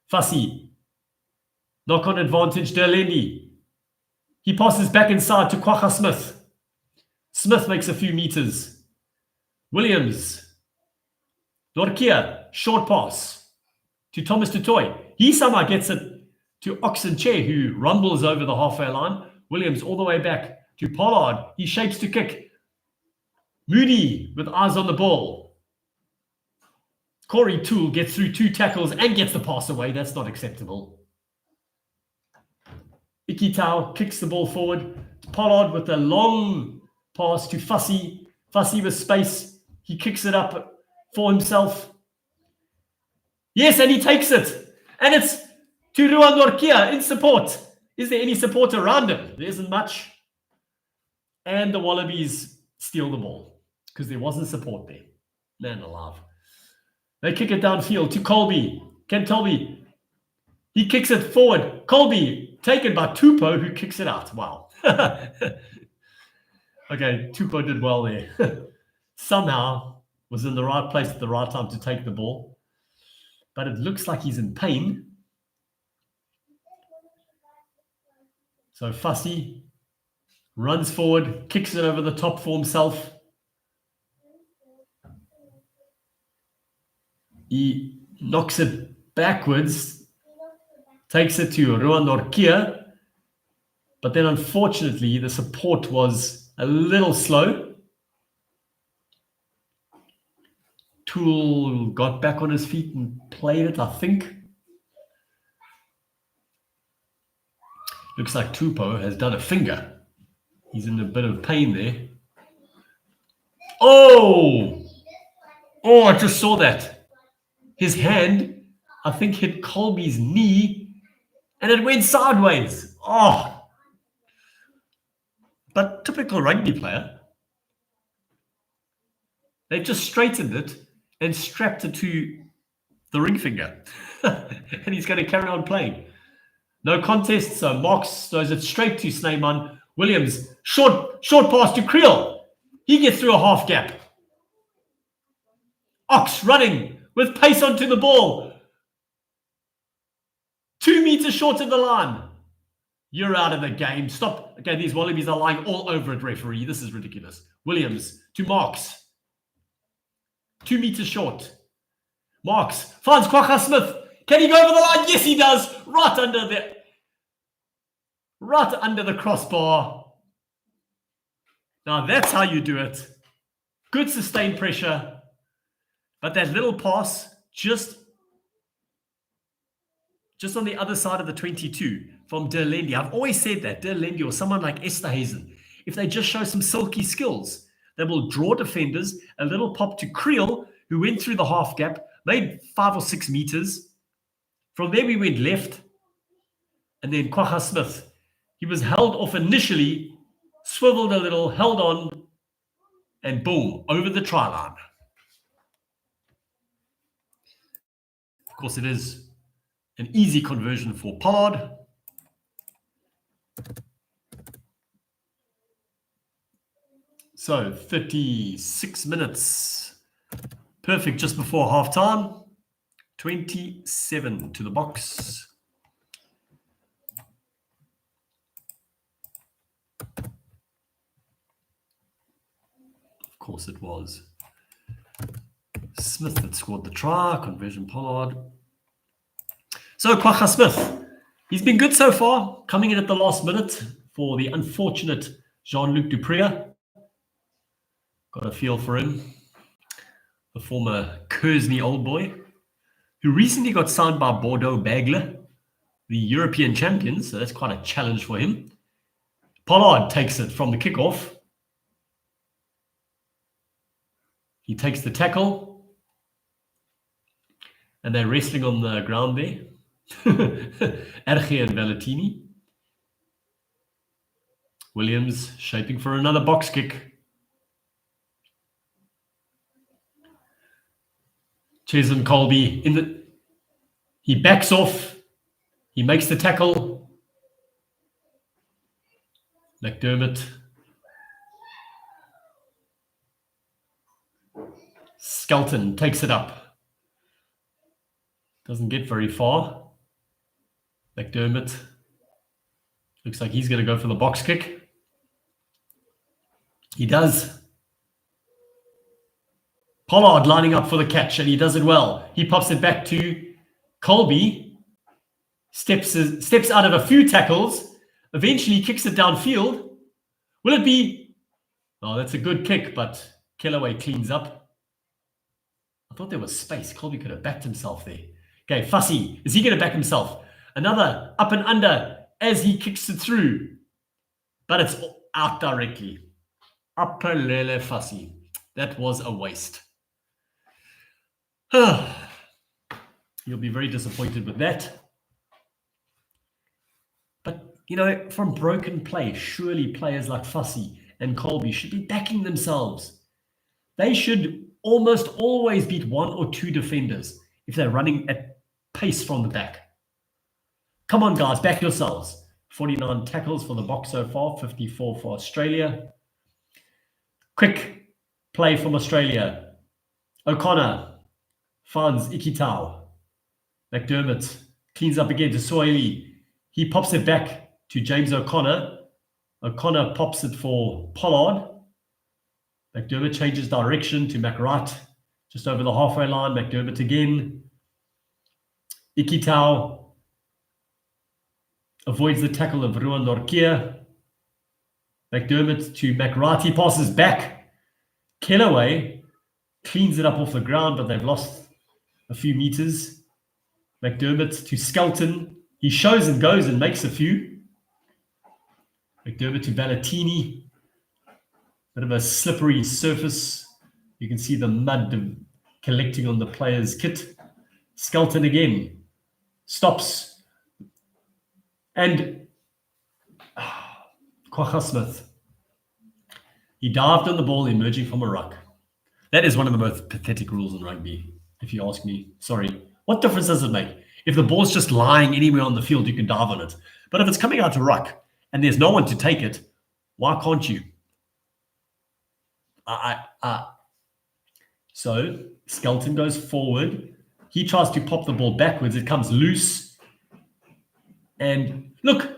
Fussy. Knock on advantage, Delendi. He passes back inside to Kwacha Smith. Smith makes a few meters. Williams. Nortje, short pass to Thomas Dutoy. He somehow gets it to Oxenchair, who rumbles over the halfway line. Williams all the way back to Pollard. He shapes to kick. Moody with eyes on the ball. Corey Toole gets through 2 tackles and gets the pass away. That's not acceptable. Ikitau kicks the ball forward. Pollard with a long pass to Fussy. Fussy with space. He kicks it up for himself. Yes, and he takes it. And it's to Ruan Nortje in support. Is there any support around him? There isn't much. And the Wallabies steal the ball because there wasn't support there. Man alive. They kick it downfield to Colby. Ken Tolby. He kicks it forward. Colby, taken by Tupou, who kicks it out. Wow. Okay, Tupou did well there. Somehow was in the right place at the right time to take the ball. But it looks like he's in pain. So Fussy runs forward, kicks it over the top for himself. He knocks it backwards, takes it to Ruan Nortje, but then unfortunately the support was a little slow. Toole got back on his feet and played it, I think. Looks like Tupou has done a finger. He's in a bit of pain there. Oh, I just saw that. His hand, I think, hit Colby's knee and it went sideways. Oh. But typical rugby player. They've just straightened it and strapped it to the ring finger. And he's going to carry on playing. No contest, so Marks throws it straight to Snyman. Williams, short pass to Creel. He gets through a half gap. Ox running with pace onto the ball. 2 meters short of the line. You're out of the game. Stop. Okay, these Wallabies are lying all over it, referee. This is ridiculous. Williams to Marks. 2 meters short. Marks. Finds Kwagga Smith. Can he go over the line? Yes, he does. Right under the crossbar. Now that's how you do it. Good sustained pressure. But that little pass just on the other side of the 22 from De Lendi. I've always said that De Lendi or someone like Esterhazen, if they just show some silky skills, they will draw defenders. A little pop to Creel, who went through the half gap, made 5 or 6 meters. From there we went left. And then Kwagga Smith, he was held off initially, swiveled a little, held on, and boom, over the try line. Of course, it is an easy conversion for Pollard. So 36 minutes. Perfect just before half-time. 27 to the box. Of course it was Smith that scored the try. Conversion Pollard. So Kwagga Smith, he's been good so far, coming in at the last minute for the unfortunate Jean-Luc Dupré. Got a feel for him. The former Kersney old boy, who recently got signed by Bordeaux Bagle, the European champions, so that's quite a challenge for him. Pollard takes it from the kickoff. He takes the tackle, and they're wrestling on the ground there. Erge and Valentini. Williams shaping for another box kick. Chesum Colby he backs off. He makes the tackle. McDermott. Skelton takes it up. Doesn't get very far. McDermott looks like he's going to go for the box kick. He does. Pollard lining up for the catch, and he does it well. He pops it back to Colby. Steps out of a few tackles. Eventually kicks it downfield. Will it be? Oh, that's a good kick, but Kellaway cleans up. I thought there was space. Colby could have backed himself there. Okay, Fussy. Is he going to back himself? Another up and under as he kicks it through. But it's out directly. Upper Lele Fussy. That was a waste. You'll be very disappointed with that. But, from broken play, surely players like Fussy and Colby should be backing themselves. They should almost always beat 1 or 2 defenders if they're running at pace from the back. Come on, guys, back yourselves. 49 tackles for the box so far, 54 for Australia. Quick play from Australia. O'Connor finds Ikitau. McDermott cleans up again to Soili. He pops it back to James O'Connor. O'Connor pops it for Pollard. McDermott changes direction to McWright. Just over the halfway line, McDermott again. Ikitau avoids the tackle of Ruan Norkia. McDermott to McWright. He passes back. Kellaway cleans it up off the ground, but they've lost a few meters. McDermott to Skelton. He shows and goes and makes a few. McDermott to Valentini. Bit of a slippery surface. You can see the mud collecting on the player's kit. Skelton again. Stops. And Kwagga Smith. He dived on the ball emerging from a ruck. That is one of the most pathetic rules in rugby, if you ask me. Sorry. What difference does it make? If the ball's just lying anywhere on the field, you can dive on it. But if it's coming out to ruck and there's no one to take it, why can't you? So Skelton goes forward. He tries to pop the ball backwards. It comes loose. And look,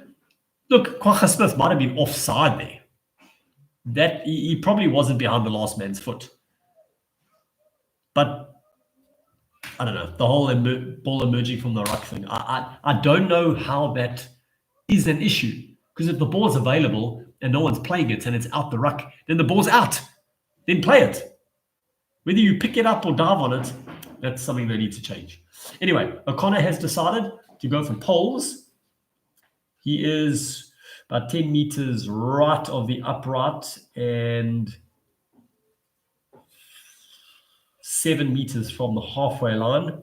Kwagga Smith might have been offside there. That he probably wasn't behind the last man's foot. But I don't know, the whole ball emerging from the ruck thing. I don't know how that is an issue, because if the ball's available and no one's playing it and it's out the ruck, then the ball's out. Then play it. Whether you pick it up or dive on it, that's something they need to change. Anyway, O'Connor has decided to go for poles. He is about 10 meters right of the upright and 7 meters from the halfway line.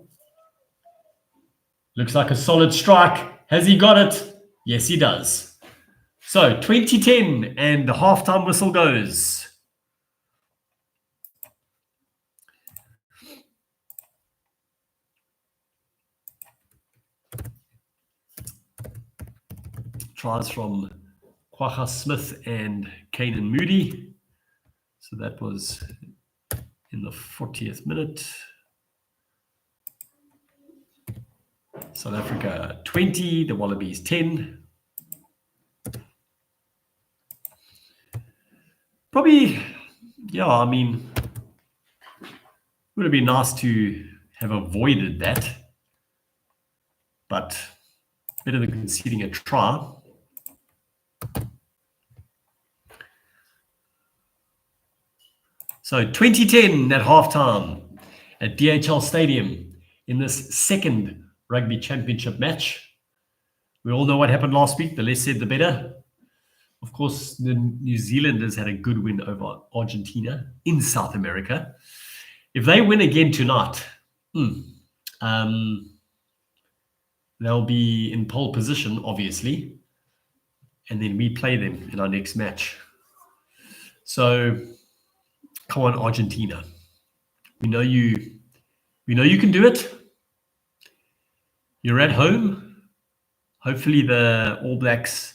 Looks like a solid strike. Has he got it? Yes, he does. So 20-10 and the halftime whistle goes. Tries from Kwacha Smith and Kanan Moody. So that was in the 40th minute. South Africa 20, the Wallabies 10. Probably, yeah, I mean, would have been nice to have avoided that, but better than conceding a try. So 2010 at halftime at DHL Stadium in this second Rugby Championship match. We all know what happened last week. The less said, the better. Of course, the New Zealanders had a good win over Argentina in South America. If they win again tonight, they'll be in pole position, obviously, and then we play them in our next match. So, come on, Argentina. We know you can do it. You're at home. Hopefully, the All Blacks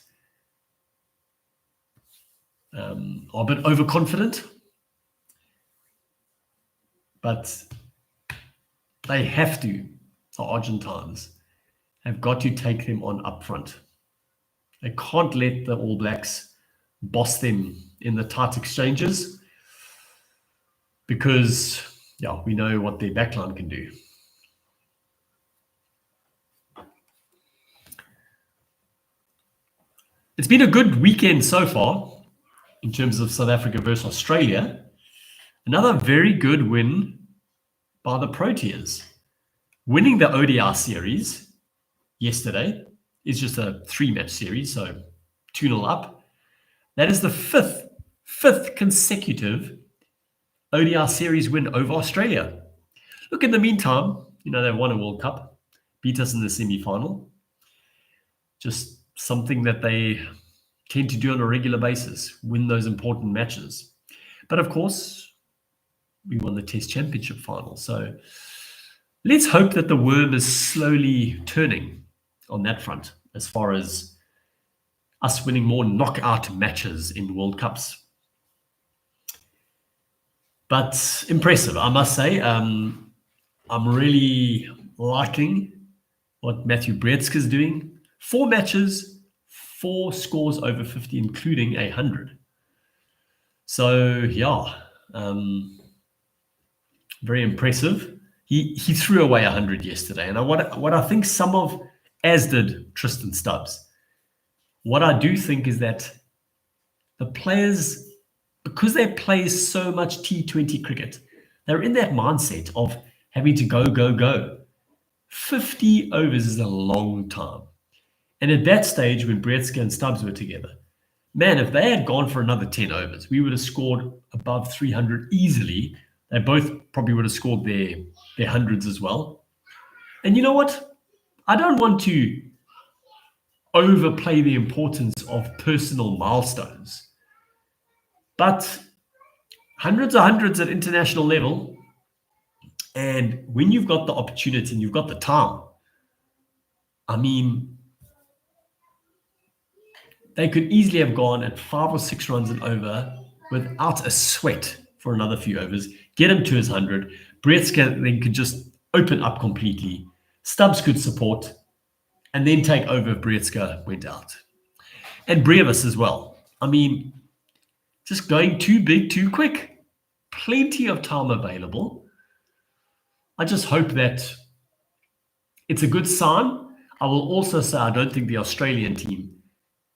are a bit overconfident, but they have to. The Argentines have got to take them on up front. They can't let the All Blacks boss them in the tight exchanges, because, yeah, we know what their backline can do. It's been a good weekend so far in terms of South Africa versus Australia. Another very good win by the Proteas. Winning the ODI series yesterday is just a 3-match series, so 2-0 up. That is the fifth consecutive ODI series win over Australia. Look, in the meantime, they've won a World Cup, beat us in the semi-final. Just something that they tend to do on a regular basis, win those important matches. But of course, we won the Test Championship final. So let's hope that the worm is slowly turning on that front as far as us winning more knockout matches in World Cups. But impressive, I must say. I'm really liking what Matthew Breedska's doing. 4 matches, 4 scores over 50, including 100. So, yeah, very impressive. He threw away 100 yesterday. And what I think as did Tristan Stubbs, what I do think is that the players, because they play so much T20 cricket, they're in that mindset of having to go. 50 overs is a long time. And at that stage, when Breedska and Stubbs were together, man, if they had gone for another 10 overs, we would have scored above 300 easily. They both probably would have scored their hundreds as well. And you know what? I don't want to overplay the importance of personal milestones. But hundreds are hundreds at international level. And when you've got the opportunity and you've got the time, I mean, they could easily have gone at 5 or 6 runs and over without a sweat for another few overs, get him to his 100. Breedska then could just open up completely. Stubbs could support and then take over if Breedska went out. And Brevis as well. I mean, just going too big, too quick. Plenty of time available. I just hope that it's a good sign. I will also say I don't think the Australian team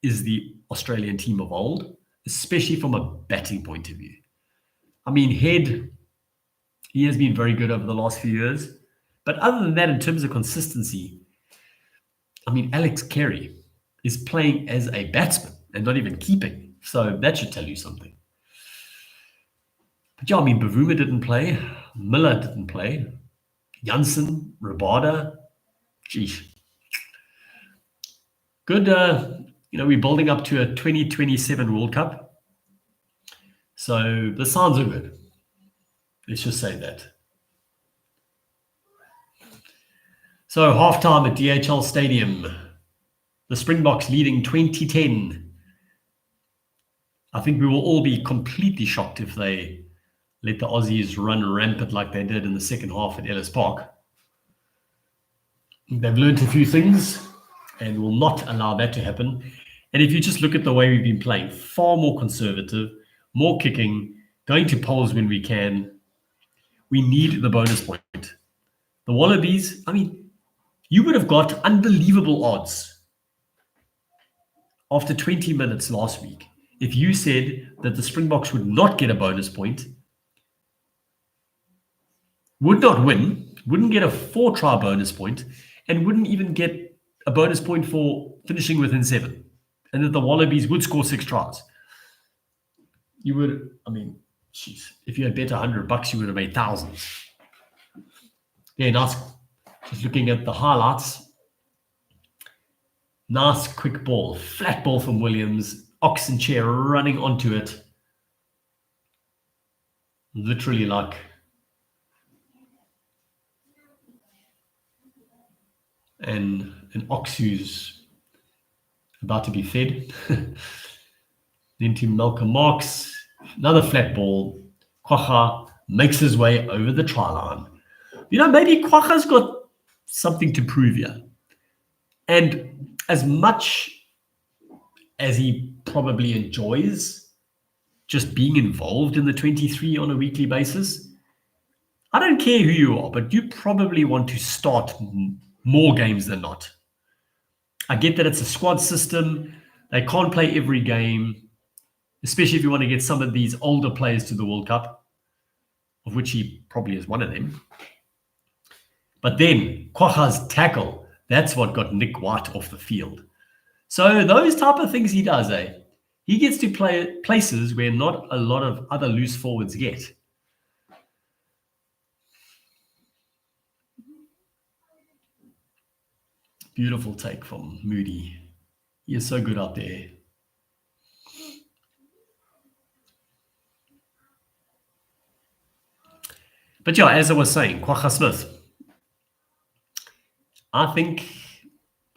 is the Australian team of old, especially from a batting point of view. I mean, Head, he has been very good over the last few years. But other than that, in terms of consistency, I mean, Alex Carey is playing as a batsman and not even keeping. So that should tell you something. But yeah, I mean, Bavuma didn't play. Miller didn't play. Janssen, Rabada. Geez. Good. We're building up to a 2027 World Cup. So the signs are good. Let's just say that. So halftime at DHL Stadium. The Springboks leading 2010. I think we will all be completely shocked if they let the Aussies run rampant like they did in the second half at Ellis Park. They've learned a few things and will not allow that to happen. And if you just look at the way we've been playing, far more conservative, more kicking, going to poles when we can. We need the bonus point. The Wallabies, I mean, you would have got unbelievable odds after 20 minutes last week if you said that the Springboks would not get a bonus point, would not win, wouldn't get a 4-try bonus point, and wouldn't even get a bonus point for finishing within 7, and that the Wallabies would score 6 tries. You would, I mean, jeez, if you had bet $100, you would have made thousands. Yeah, nice. Just looking at the highlights. Nice quick ball, flat ball from Williams, oxen chair running onto it. Literally like an ox who's about to be fed. Then to Malcolm Marks, another flat ball. Kwacha makes his way over the try line. Maybe Kwacha's got something to prove here. And as much as he probably enjoys just being involved in the 23 on a weekly basis, I don't care who you are, but you probably want to start more games than not. I get that it's a squad system. They can't play every game, especially if you want to get some of these older players to the World Cup, of which he probably is one of them. But then Kwacha's tackle, that's what got Nick White off the field. So those type of things he does, he gets to play places where not a lot of other loose forwards get. Beautiful take from Moody. He is so good out there. But yeah, as I was saying, Kwacha Smith, I think,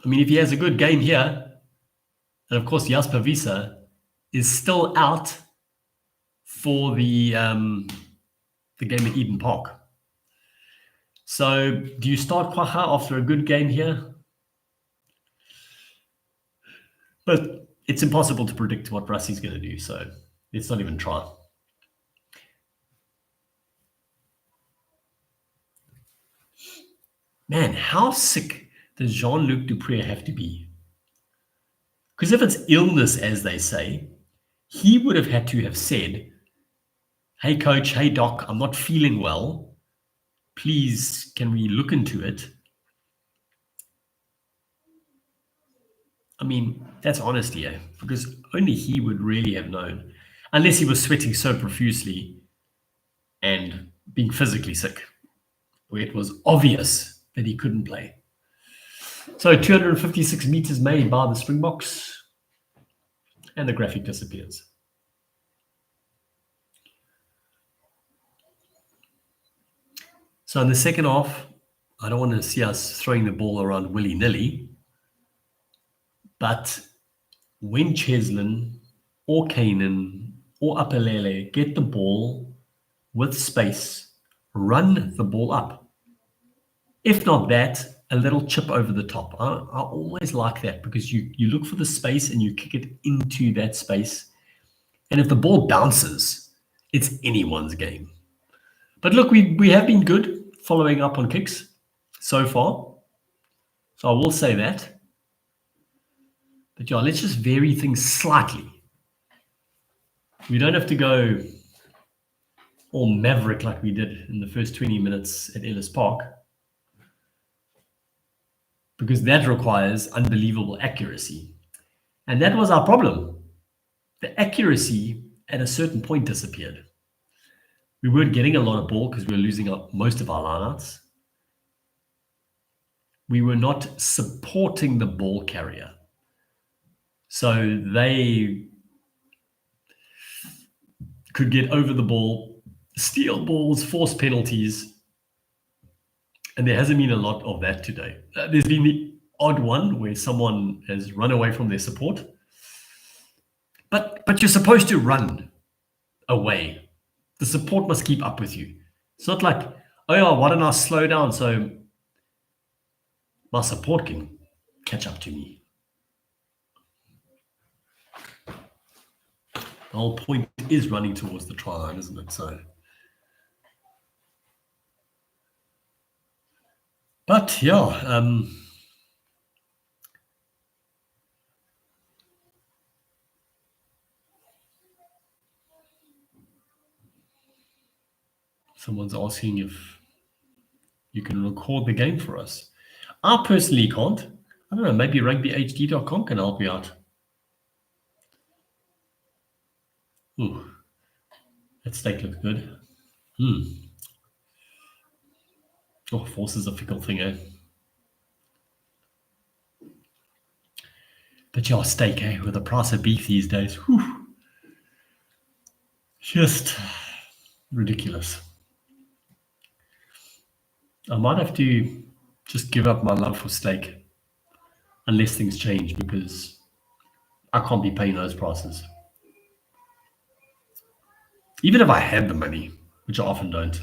if he has a good game here, and of course Jasper Wiese is still out for the game at Eden Park. So do you start Kwacha after a good game here? But it's impossible to predict what Russie's going to do, so let's not even try. Man, how sick does Jean-Luc Dupré have to be? Because if it's illness, as they say, he would have had to have said, hey, coach, hey, doc, I'm not feeling well. Please, can we look into it? That's honesty, because only he would really have known, unless he was sweating so profusely and being physically sick, where it was obvious that he couldn't play. So 256 meters made by the Springboks, and the graphic disappears. So in the second half, I don't want to see us throwing the ball around willy-nilly, but when Cheslin or Kanan or Apelele get the ball with space, run the ball up. If not that, a little chip over the top. I always like that, because you look for the space and you kick it into that space. And if the ball bounces, it's anyone's game. But look, we have been good. following up on kicks so far. So I will say that. But yeah, let's just vary things slightly. We don't have to go all maverick like we did in the first 20 minutes at Ellis Park, because that requires unbelievable accuracy. And that was our problem. The accuracy at a certain point disappeared. We weren't getting a lot of ball because we were losing most of our lineouts. We were not supporting the ball carrier. So they could get over the ball, steal balls, force penalties. And there hasn't been a lot of that today. There's been the odd one where someone has run away from their support. But you're supposed to run away. The support must keep up with you. It's not like, oh yeah, why don't I slow down so my support can catch up to me? The whole point is running towards the try line, isn't it? So, but yeah, someone's asking if you can record the game for us. I personally can't. I don't know, maybe rugbyhd.com can help you out. Ooh, that steak looks good. Oh, force is a fickle thing, eh? But yeah, steak, eh? With the price of beef these days. Whew. Just ridiculous. I might have to just give up my love for steak unless things change, because I can't be paying those prices. Even if I had the money, which I often don't.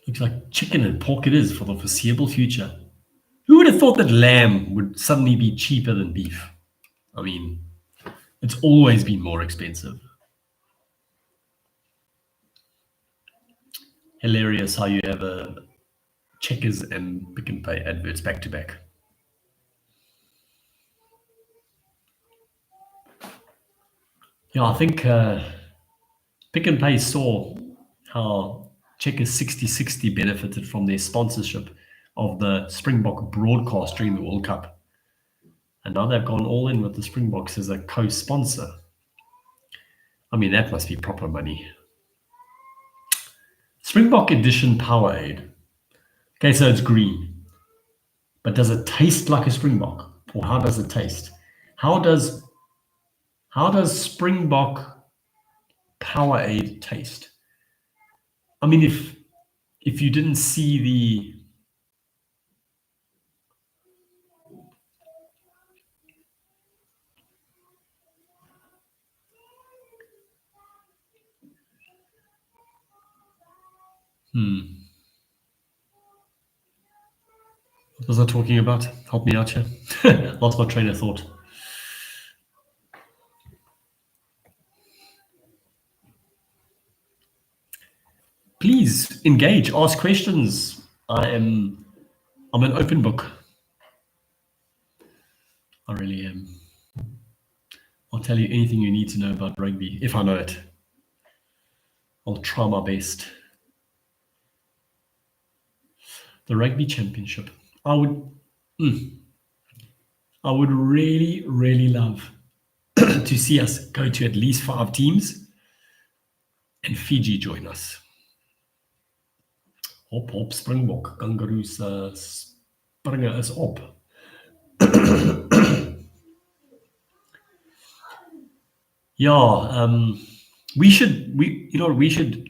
Looks like chicken and pork it is for the foreseeable future. Who would have thought that lamb would suddenly be cheaper than beef? I mean, it's always been more expensive. Hilarious how you have a Checkers and Pick and Pay adverts back to back. Yeah, I think Pick and Pay saw how Checkers 60/60 benefited from their sponsorship of the Springbok broadcast during the World Cup. And now they've gone all in with the Springboks as a co-sponsor. I mean, that must be proper money. Springbok Edition Powerade. Okay, so it's green. But does it taste like a Springbok? Or how does it taste? How does Springbok Powerade taste? I mean, if you didn't see the What was I talking about? Help me out here. Lost my train of thought. Please engage, ask questions. I'm an open book. I really am. I'll tell you anything you need to know about rugby, if I know it. I'll try my best. The Rugby Championship. I would really, really love to see us go to at least 5 teams and Fiji join us. Hop, hop, Springbok. Kangaroos springen is op. Yeah, we should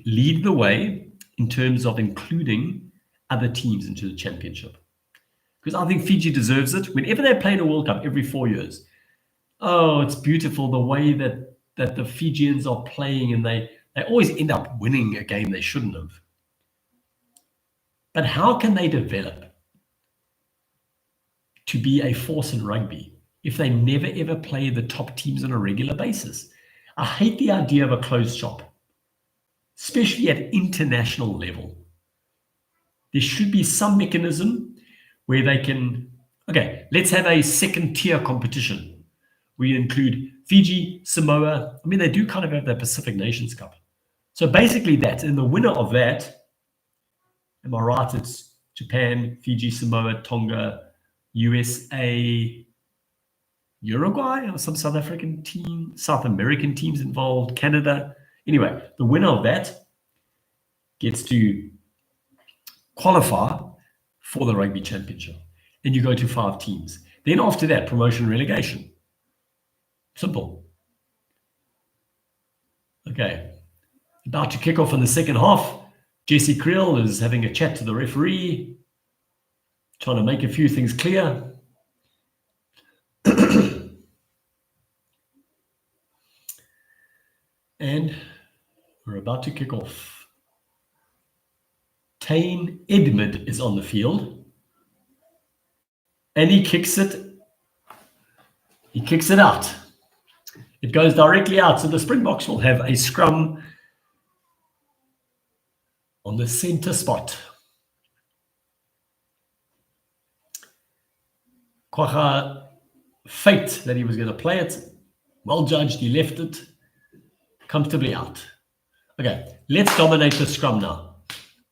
lead the way in terms of including other teams into the championship. Because I think Fiji deserves it. Whenever they play in a World Cup every 4 years, oh, it's beautiful the way that the Fijians are playing, and they always end up winning a game they shouldn't have. But how can they develop to be a force in rugby if they never ever play the top teams on a regular basis? I hate the idea of a closed shop. especially at international level. There should be some mechanism where they can, okay, let's have a second tier competition. We include Fiji, Samoa. I mean, they do kind of have the Pacific Nations Cup. So basically that, and the winner of that, am I right? It's Japan, Fiji, Samoa, Tonga, USA, Uruguay, or some South African team, South American teams involved, Canada. Anyway, the winner of that gets to qualify for the Rugby Championship. And you go to 5 teams. Then after that, promotion relegation. Simple. Okay. About to kick off in the second half. Jesse Creel is having a chat to the referee, trying to make a few things clear. And we're about to kick off. Tane Edmund is on the field. And he kicks it. He kicks it out. It goes directly out. So the Springboks will have a scrum on the center spot. Kwacha faked that he was going to play it. Well judged. He left it comfortably out. Okay, let's dominate the scrum now.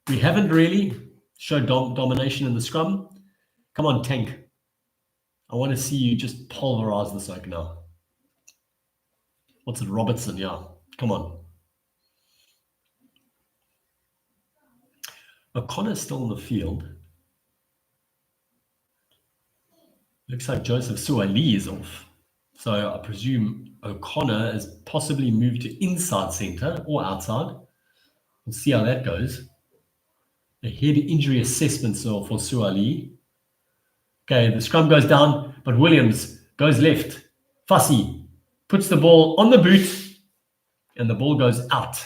We haven't really showed domination in the scrum. Come on, Tank. I want to see you just pulverize this oak now. What's it, Robertson? Yeah, come on. O'Connor's still in the field. Looks like Joseph Suali is off. So I presume O'Connor has possibly moved to inside centre or outside. We'll see how that goes. A head injury assessment for Suali. Okay, the scrum goes down, but Williams goes left. Fussy puts the ball on the boot, and the ball goes out.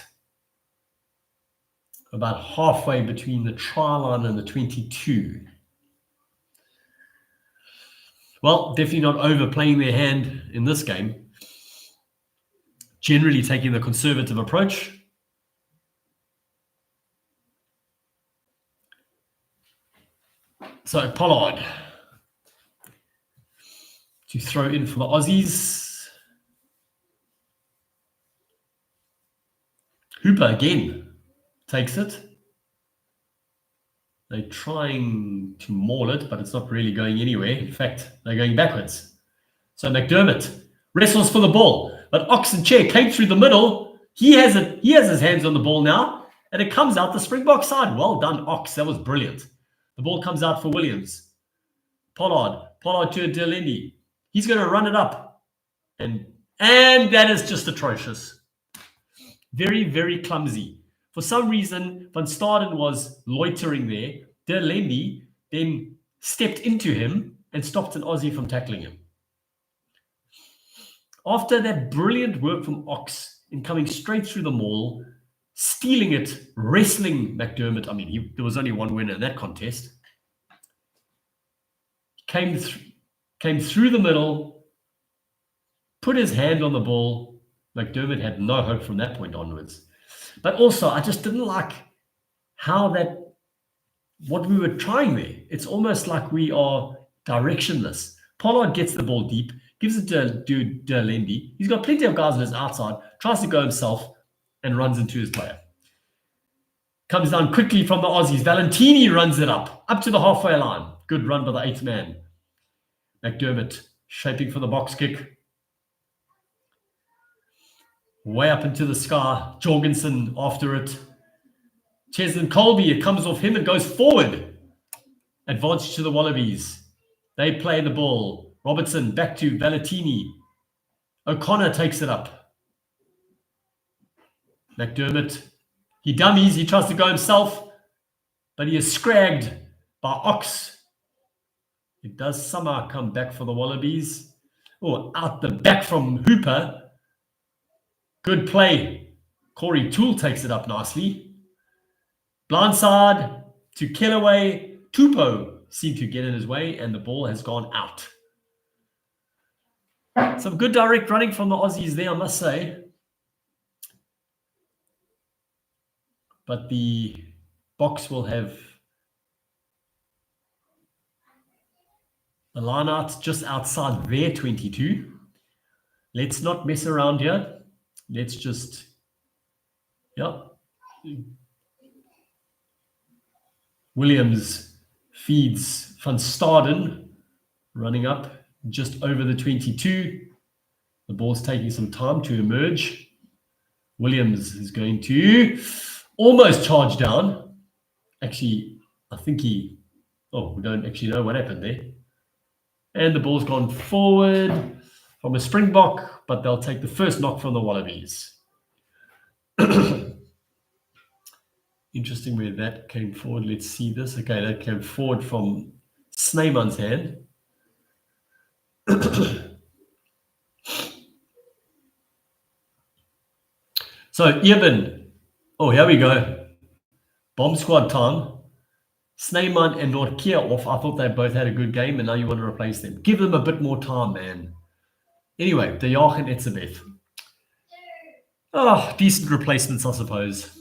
About halfway between the try line and the 22. Well, definitely not overplaying their hand in this game. Generally taking the conservative approach. So Pollard to throw in for the Aussies. Hooper again takes it. They're trying to maul it, but it's not really going anywhere. In fact, they're going backwards. So McDermott wrestles for the ball, but Oxenchair came through the middle. He has his hands on the ball now, and it comes out the Springbok side. Well done, Ox. That was brilliant. The ball comes out for Williams. Pollard to Delendi. He's going to run it up. And that is just atrocious. Very, very clumsy. For some reason, Van Staden was loitering there. Delendi then stepped into him and stopped an Aussie from tackling him. After that brilliant work from Ox in coming straight through the maul, stealing it, wrestling McDermott. I mean, there was only one winner in that contest. Came through the middle, put his hand on the ball. McDermott had no hope from that point onwards. But also, I just didn't like what we were trying there. It's almost like we are directionless. Pollard gets the ball deep, gives it to Delendi. He's got plenty of guys on his outside, tries to go himself, and runs into his player. Comes down quickly from the Aussies. Valentini runs it up to the halfway line. Good run by the 8th man. McDermott shaping for the box kick. Way up into the sky. Jorgensen after it. Cheslin Colby, it comes off him and goes forward. Advantage to the Wallabies. They play the ball. Robertson back to Valentini. O'Connor takes it up. McDermott. He dummies. He tries to go himself. But he is scragged by Ox. It does somehow come back for the Wallabies. Oh, out the back from Hooper. Good play. Corey Toole takes it up nicely. Blindside to Kellaway. Tupou seemed to get in his way, and the ball has gone out. Some good direct running from the Aussies there, I must say. but the Boks will have the line out just outside their 22. Let's not mess around here. Let's just, yeah. Williams feeds Van Staden, running up just over the 22. The ball's taking some time to emerge. Williams is going to almost charge down. Actually, I think we don't actually know what happened there. And the ball's gone forward from a Springbok, but they'll take the first knock from the Wallabies. Interesting where that came forward. Let's see this. Okay, that came forward from Snyman's hand. So, Eben. Oh, here we go. Bomb squad time. Snyman and Nortje off. I thought they both had a good game, and now you want to replace them. Give them a bit more time, man. Anyway, De Jaag and Etzebeth. Oh, decent replacements, I suppose.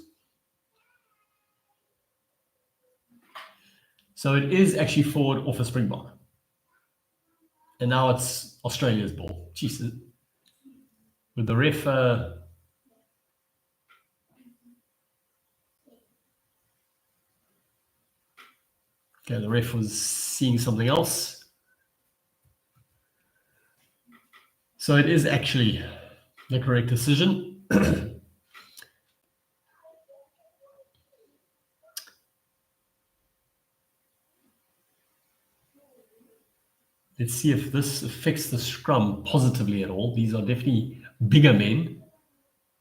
So it is actually forward off a Springbok. And now it's Australia's ball. Jesus. With the ref... okay, the ref was seeing something else. So it is actually the correct decision. Let's see if this affects the scrum positively at all. These are definitely bigger men,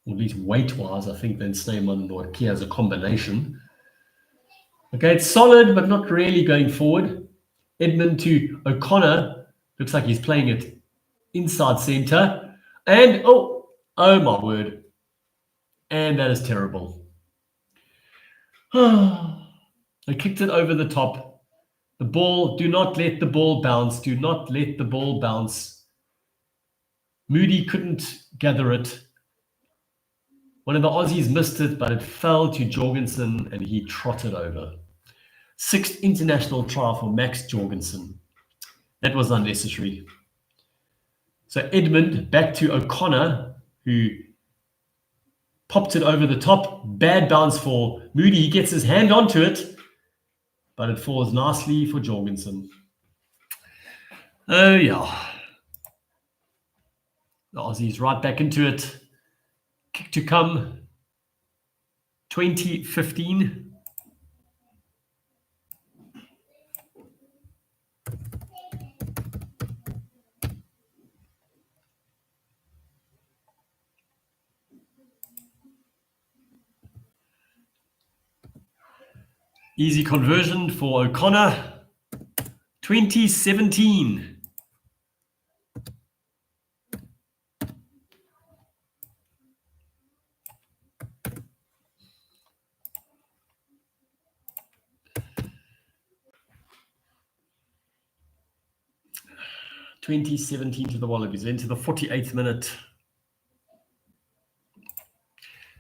or at least weight-wise, I think, than Snyman and Nortje as a combination. Okay, it's solid, but not really going forward. Edmund to O'Connor. Looks like he's playing it inside center. And, oh my word. And that is terrible. They kicked it over the top. The ball, do not let the ball bounce. Do not let the ball bounce. Moody couldn't gather it. One of the Aussies missed it, but it fell to Jorgensen and he trotted over. 6th international try for Max Jorgensen. That was unnecessary. So Edmund back to O'Connor, who popped it over the top. Bad bounce for Moody. He gets his hand onto it, but it falls nicely for Jorgensen. Oh, yeah. The Aussies right back into it. Kick to come. 2015. Easy conversion for O'Connor. 2017. To the Wallabies, into the 48th minute.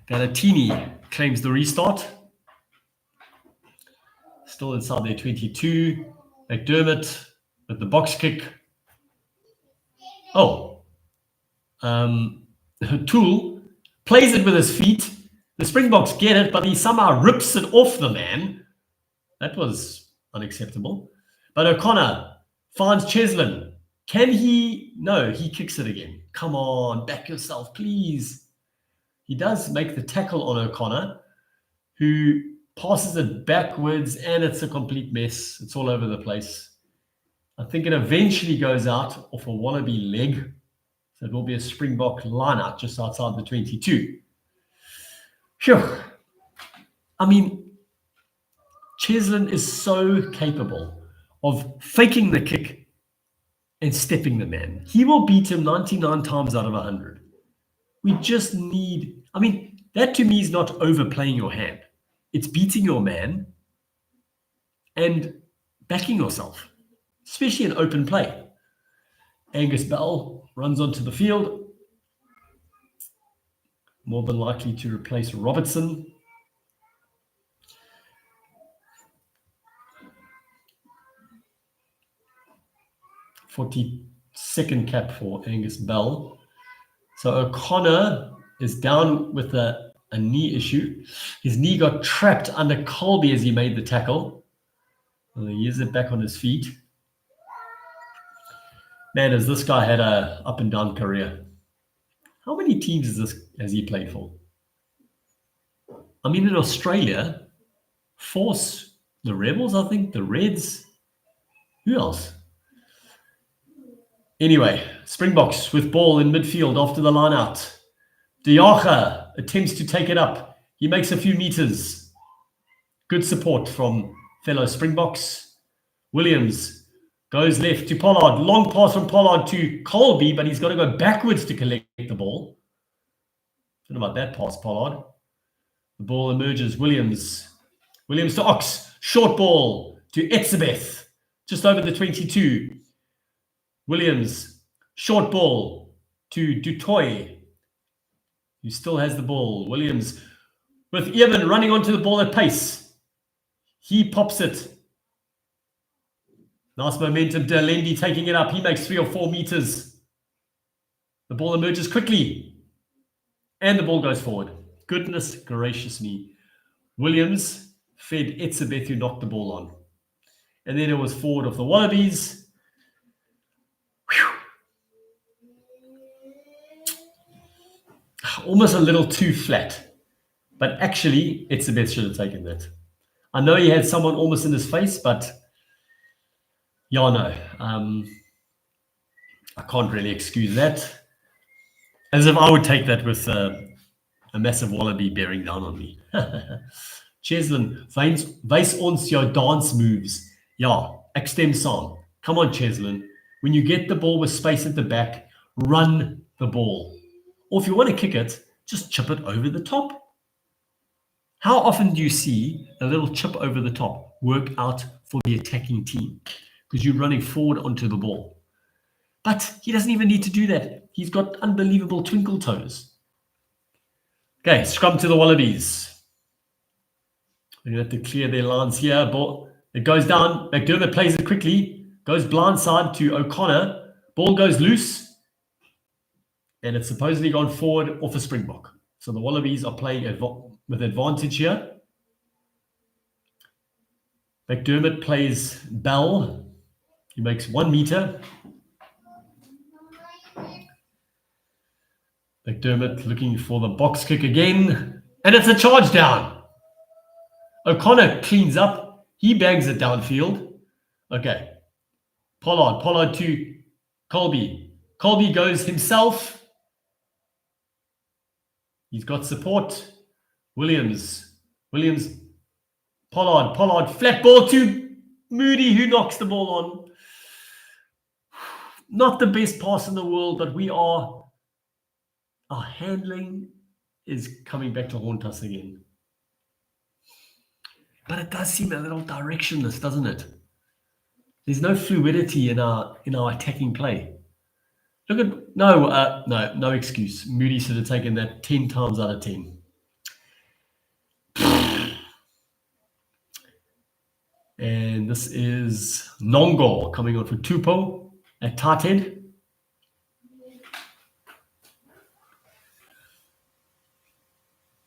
Galatini claims the restart. Still inside their 22. McDermott with the box kick. Oh. Toole plays it with his feet. The Springboks get it, but he somehow rips it off the man. That was unacceptable. But O'Connor finds Cheslin. Can he? No, he kicks it again. Come on, back yourself, please. He does make the tackle on O'Connor, who passes it backwards, and it's a complete mess. It's all over the place. I think it eventually goes out off a Wallaby leg. So it will be a Springbok lineout just outside the 22. Phew. I mean, Cheslin is so capable of faking the kick and stepping the man. He will beat him 99 times out of 100. We just need, I mean, that to me is not overplaying your hand. It's beating your man and backing yourself, especially in open play. Angus Bell runs onto the field, more than likely to replace Robertson. 42nd cap for Angus Bell. So O'Connor is down with a knee issue. His knee got trapped under Colby as he made the tackle. Well, he is it back on his feet. Man, has this guy had a up and down career. How many teams has he played for? I mean, in Australia, Force, the Rebels, I think, the Reds. Who else? Anyway, Springboks with ball in midfield after the line out. Diacha attempts to take it up. He makes a few meters. Good support from fellow Springboks. Williams goes left to Pollard. Long pass from Pollard to Colby, but he's got to go backwards to collect the ball. Don't know about that pass, Pollard. The ball emerges. Williams to Ox. Short ball to Etzebeth. Just over the 22. Williams. Short ball to Dutoy, who still has the ball. Williams with Evan running onto the ball at pace. He pops it. Nice momentum. Delendi taking it up. He makes 3 or 4 meters. The ball emerges quickly. And the ball goes forward. Goodness gracious me. Williams fed Etzebeth, who knocked the ball on. And then it was forward of the Wallabies. Whew. Almost a little too flat. But actually, Etzebeth should have taken that. I know he had someone almost in his face, but yeah, no. I can't really excuse that. As if I would take that with a massive wallaby bearing down on me. Cheslin, wys ons jou dance moves. Ja, ek stem saam. Come on, Cheslin. When you get the ball with space at the back, run the ball. Or if you want to kick it, just chip it over the top. How often do you see a little chip over the top work out for the attacking team? Because you're running forward onto the ball. But he doesn't even need to do that. He's got unbelievable twinkle toes. Okay, scrum to the Wallabies. They're going to have to clear their lines here. Ball, it goes down. McDermott plays it quickly. Goes blindside to O'Connor. Ball goes loose. And it's supposedly gone forward off a Springbok. So the Wallabies are playing with advantage here. McDermott plays Bell. He makes 1 meter. McDermott looking for the box kick again. And it's a charge down. O'Connor cleans up. He bangs it downfield. Okay. Pollard to Colby. Colby goes himself. He's got support. Williams. Pollard. Flat ball to Moody, who knocks the ball on. Not the best pass in the world, but our handling is coming back to haunt us again. But it does seem a little directionless, doesn't it? There's no fluidity in our attacking play. Look at no excuse. Moody should have taken that 10 times out of 10. And this is Nongo coming on for Tupou at tight head.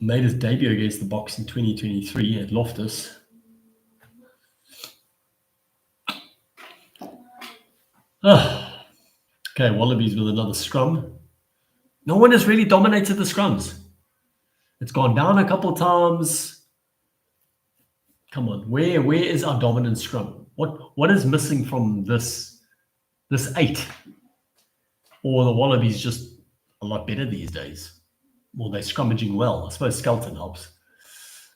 Made his debut against the Boks in 2023 at Loftus. Okay, Wallabies with another scrum. No one has really dominated the scrums. It's gone down a couple of times. Come on, where is our dominant scrum? What is missing from this 8? Or the Wallabies just a lot better these days? Well, they're scrummaging well. I suppose Skelton helps.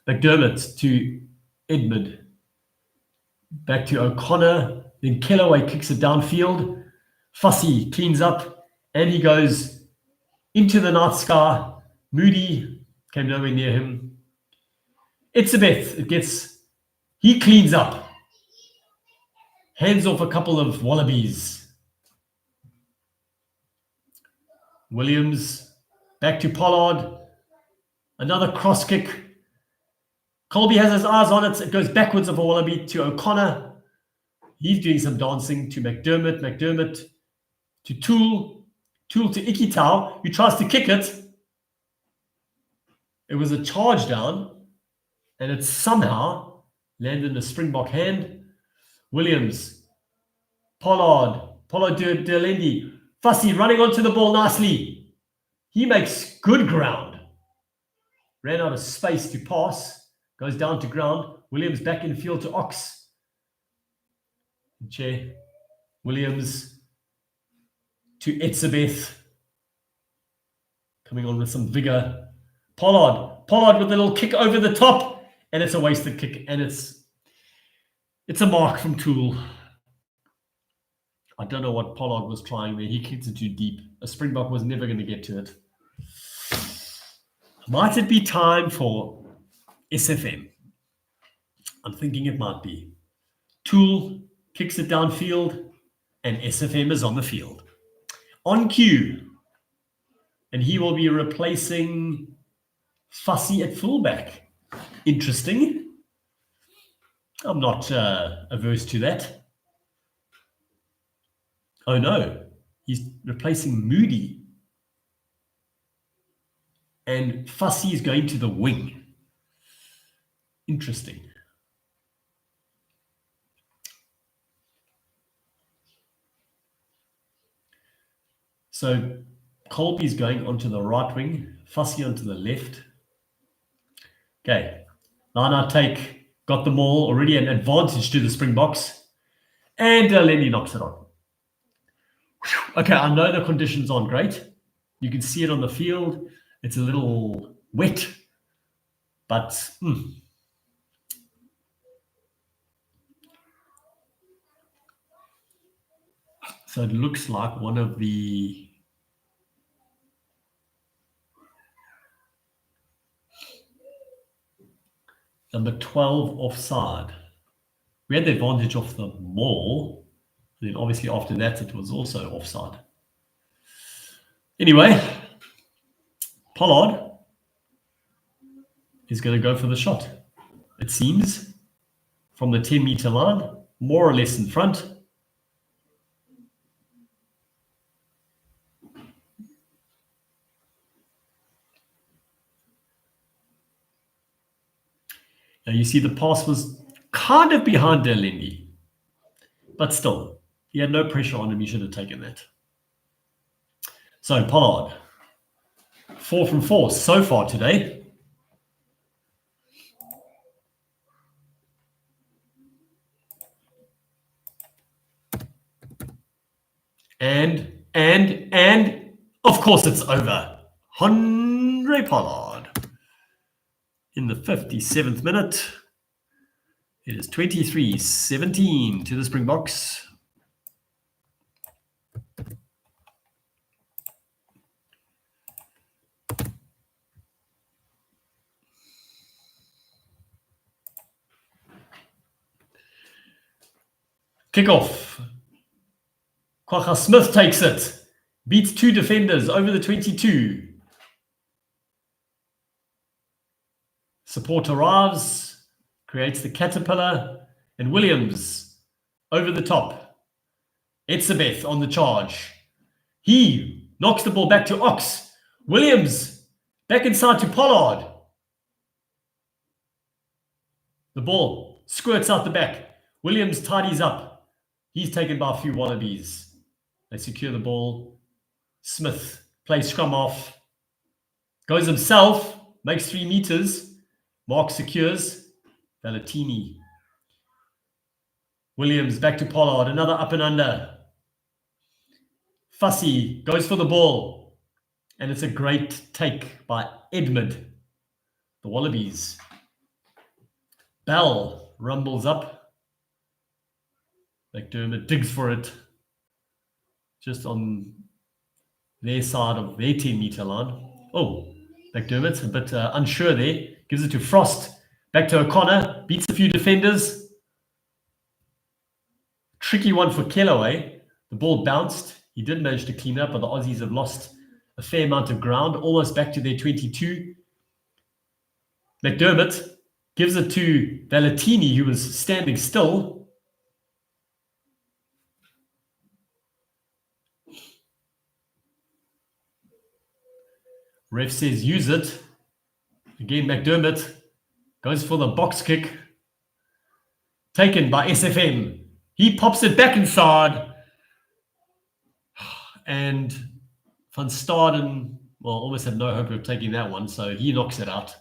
McDermott to Edmund. Back to O'Connor. Then Kellaway kicks it downfield. Fussy cleans up. And he goes into the night sky. Moody came nowhere near him. Etzebeth, he cleans up. Hands off a couple of Wallabies. Williams. Back to Pollard. Another cross kick. Colby has his eyes on it. It goes backwards of a Wallaby to O'Connor. He's doing some dancing to McDermott. McDermott to Toole. Toole to Ikitau, who tries to kick it. It was a charge down, and it somehow landed in a Springbok hand. Williams, Pollard to Delendi. Fussy running onto the ball nicely. He makes good ground. Ran out of space to pass. Goes down to ground. Williams back in field to Ox. Che. Williams to Etzebeth. Coming on with some vigor. Pollard with a little kick over the top. And it's a wasted kick. And it's a mark from Toole. I don't know what Pollard was trying there. He kicked it too deep. A Springbok was never going to get to it. Might it be time for SFM? I'm thinking it might be. Toole kicks it downfield, and SFM is on the field. On cue. And he will be replacing Fussy at fullback. Interesting. I'm not averse to that. Oh no, he's replacing Moody. And Fussy is going to the wing. Interesting. So Colby's going onto the right wing, Fussy onto the left. Okay, Lana take, got them all, already an advantage to the Springboks. And Lenny knocks it on. Okay, I know the conditions aren't great. You can see it on the field. It's a little wet, but so it looks like one of the number 12 offside. We had the advantage of the maul. Then obviously after that, it was also offside. Anyway, Pollard is going to go for the shot. It seems from the 10-meter line, more or less in front. Now you see the pass was kind of behind Delendi, but still, he had no pressure on him. He should have taken that. So Pollard, 4 from 4 so far today. And of course it's over. Andre Pollard in the 57th minute. It is 23-17 to the Springboks. Kickoff. Kwacha Smith takes it. Beats 2 defenders over the 22. Support arrives. Creates the caterpillar. And Williams over the top. Etzebeth on the charge. He knocks the ball back to Ox. Williams back inside to Pollard. The ball squirts out the back. Williams tidies up. He's taken by a few wallabies. They secure the ball. Smith plays scrum off. Goes himself. Makes 3 meters. Mark secures. Valentini. Williams back to Pollard. Another up and under. Fussy goes for the ball. And it's a great take by Edmund. The Wallabies. Bell rumbles up. McDermott digs for it. Just on their side of their 10-meter line. Oh, McDermott a bit unsure there. Gives it to Frost. Back to O'Connor. Beats a few defenders. Tricky one for Kellaway. The ball bounced. He did manage to clean up, but the Aussies have lost a fair amount of ground. Almost back to their 22. McDermott gives it to Valentini, who was standing still. Ref says use it. Again, McDermott goes for the box kick. Taken by SFM. He pops it back inside. And Van Staden, well, almost had no hope of taking that one, so he knocks it out.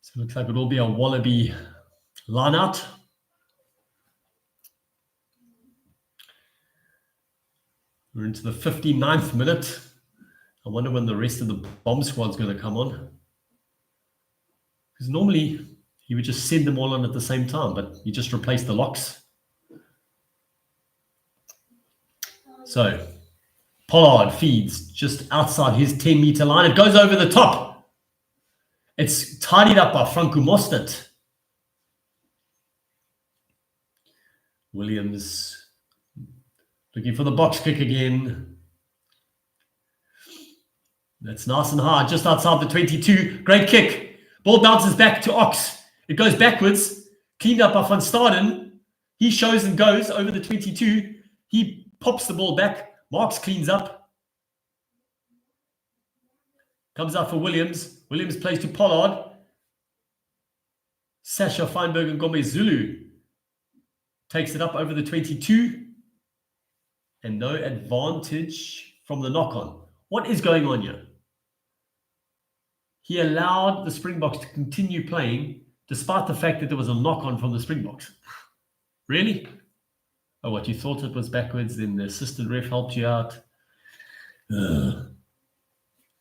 So it looks like it will be a Wallaby line out. We're into the 59th minute. I wonder when the rest of the bomb squad's going to come on. Because normally he would just send them all on at the same time, but he just replaced the locks. So Pollard feeds just outside his 10-meter line. It goes over the top. It's tidied up by Franco Mostert. Williams looking for the box kick again. That's nice and hard, just outside the 22. Great kick. Ball bounces back to Ox. It goes backwards. Cleaned up by Van Staden. He shows and goes over the 22. He pops the ball back. Marks cleans up. Comes out for Williams. Williams plays to Pollard. Sasha Feinberg and Gomez Zulu takes it up over the 22. And no advantage from the knock-on. What is going on here? He allowed the Springboks to continue playing despite the fact that there was a knock-on from the Springboks. Really? Oh, what, you thought it was backwards, then the assistant ref helped you out?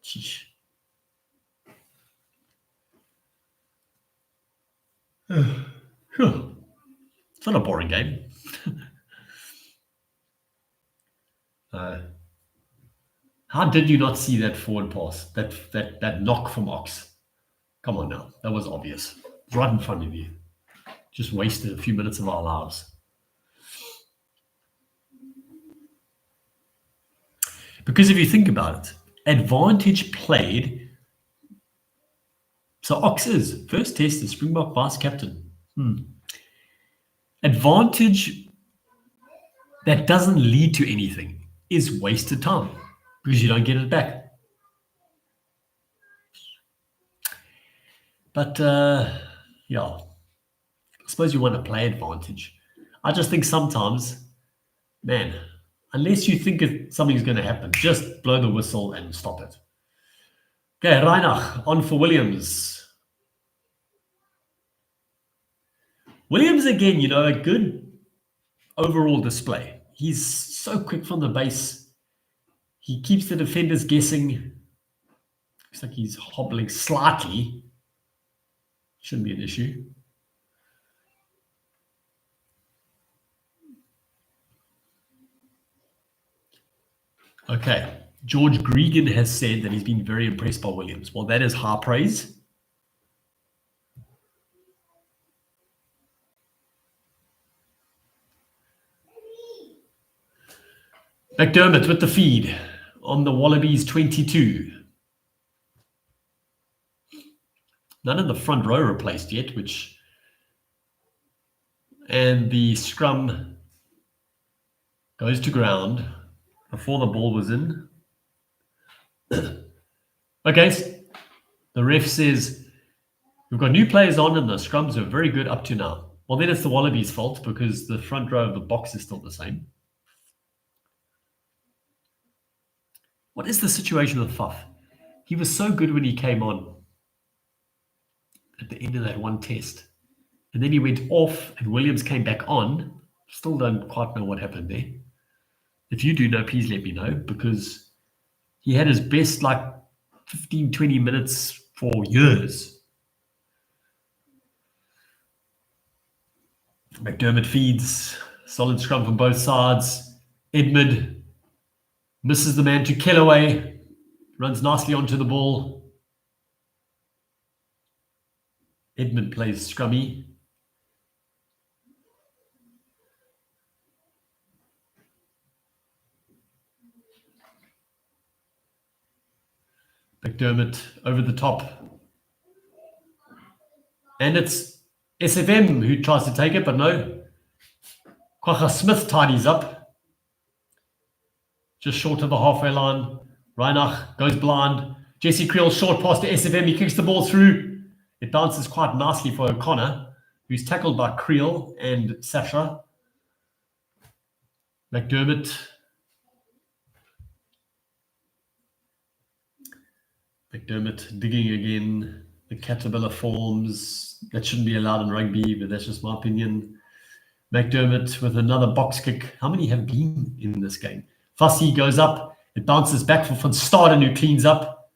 Sheesh. It's not a boring game. How did you not see that forward pass, that knock from Ox? Come on now, that was obvious. It was right in front of you. Just wasted a few minutes of our lives. Because if you think about it, advantage played. So Ox is first test, the Springbok vice captain. Advantage that doesn't lead to anything is wasted time because you don't get it back. But yeah, I suppose you want to play advantage. I just think sometimes, man, unless you think something's going to happen, just blow the whistle and stop it. Okay, Reinach on for Williams. Williams again, a good overall display. He's so quick from the base. He keeps the defenders guessing. Looks like he's hobbling slightly. Shouldn't be an issue. Okay. George Gregan has said that he's been very impressed by Williams. Well, that is high praise. McDermott with the feed on the Wallabies 22. None in the front row replaced yet, and the scrum goes to ground before the ball was in. Okay, so the ref says we've got new players on and the scrums are very good up to now. Well, then it's the Wallabies' fault because the front row of the box is still the same. What is the situation with Faf? He was so good when he came on at the end of that one test. And then he went off and Williams came back on. Still don't quite know what happened there. If you do know, please let me know, because he had his best 15, 20 minutes for years. McDermott feeds. Solid scrum from both sides. Edmund misses the man to Kellaway. Runs nicely onto the ball. Edmund plays scrummy. McDermott over the top. And it's SFM who tries to take it, but no. Kwacha Smith tidies up. just short of the halfway line. Reinach goes blind. Jesse Creel short pass to SFM. He kicks the ball through. It bounces quite nicely for O'Connor, who's tackled by Creel and Sasha. McDermott. McDermott digging again. The caterpillar forms. That shouldn't be allowed in rugby, but that's just my opinion. McDermott with another box kick. How many have been in this game? Fussy goes up. It bounces back for Van Staden, who cleans up.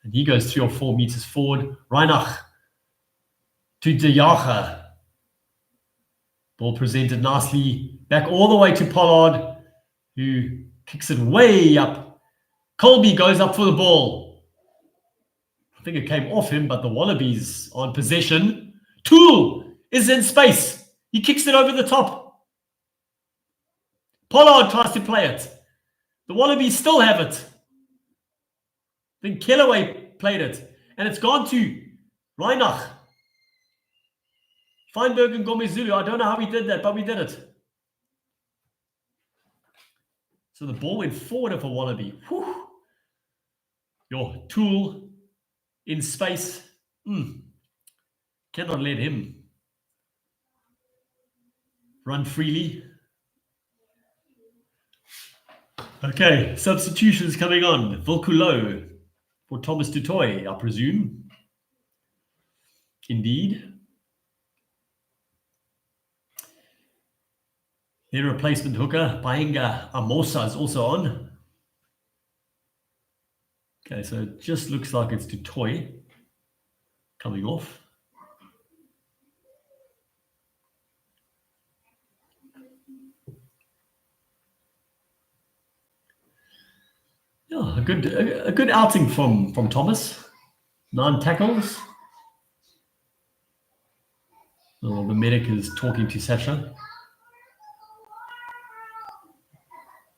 And he goes 3 or 4 meters forward. Reinach to De Jager. Ball presented nicely. Back all the way to Pollard, who kicks it way up. Colby goes up for the ball. I think it came off him, but the Wallabies are in possession. Toole is in space. He kicks it over the top. Pollard tries to play it. The Wallabies still have it. Then Kellaway played it. And it's gone to Reinach. Feinberg and Gomezulu. I don't know how we did that, but we did it. So the ball went forward of a Wallaby. Whew. Your Tool in space. Cannot let him run freely. Okay, substitutions coming on. Volkulo for Thomas Dutoy, I presume. Indeed. Their replacement hooker, Paenga Amosa, is also on. Okay, so it just looks like it's Dutoy coming off. Yeah, a good outing from Thomas. 9 tackles. Oh, the medic is talking to Sasha.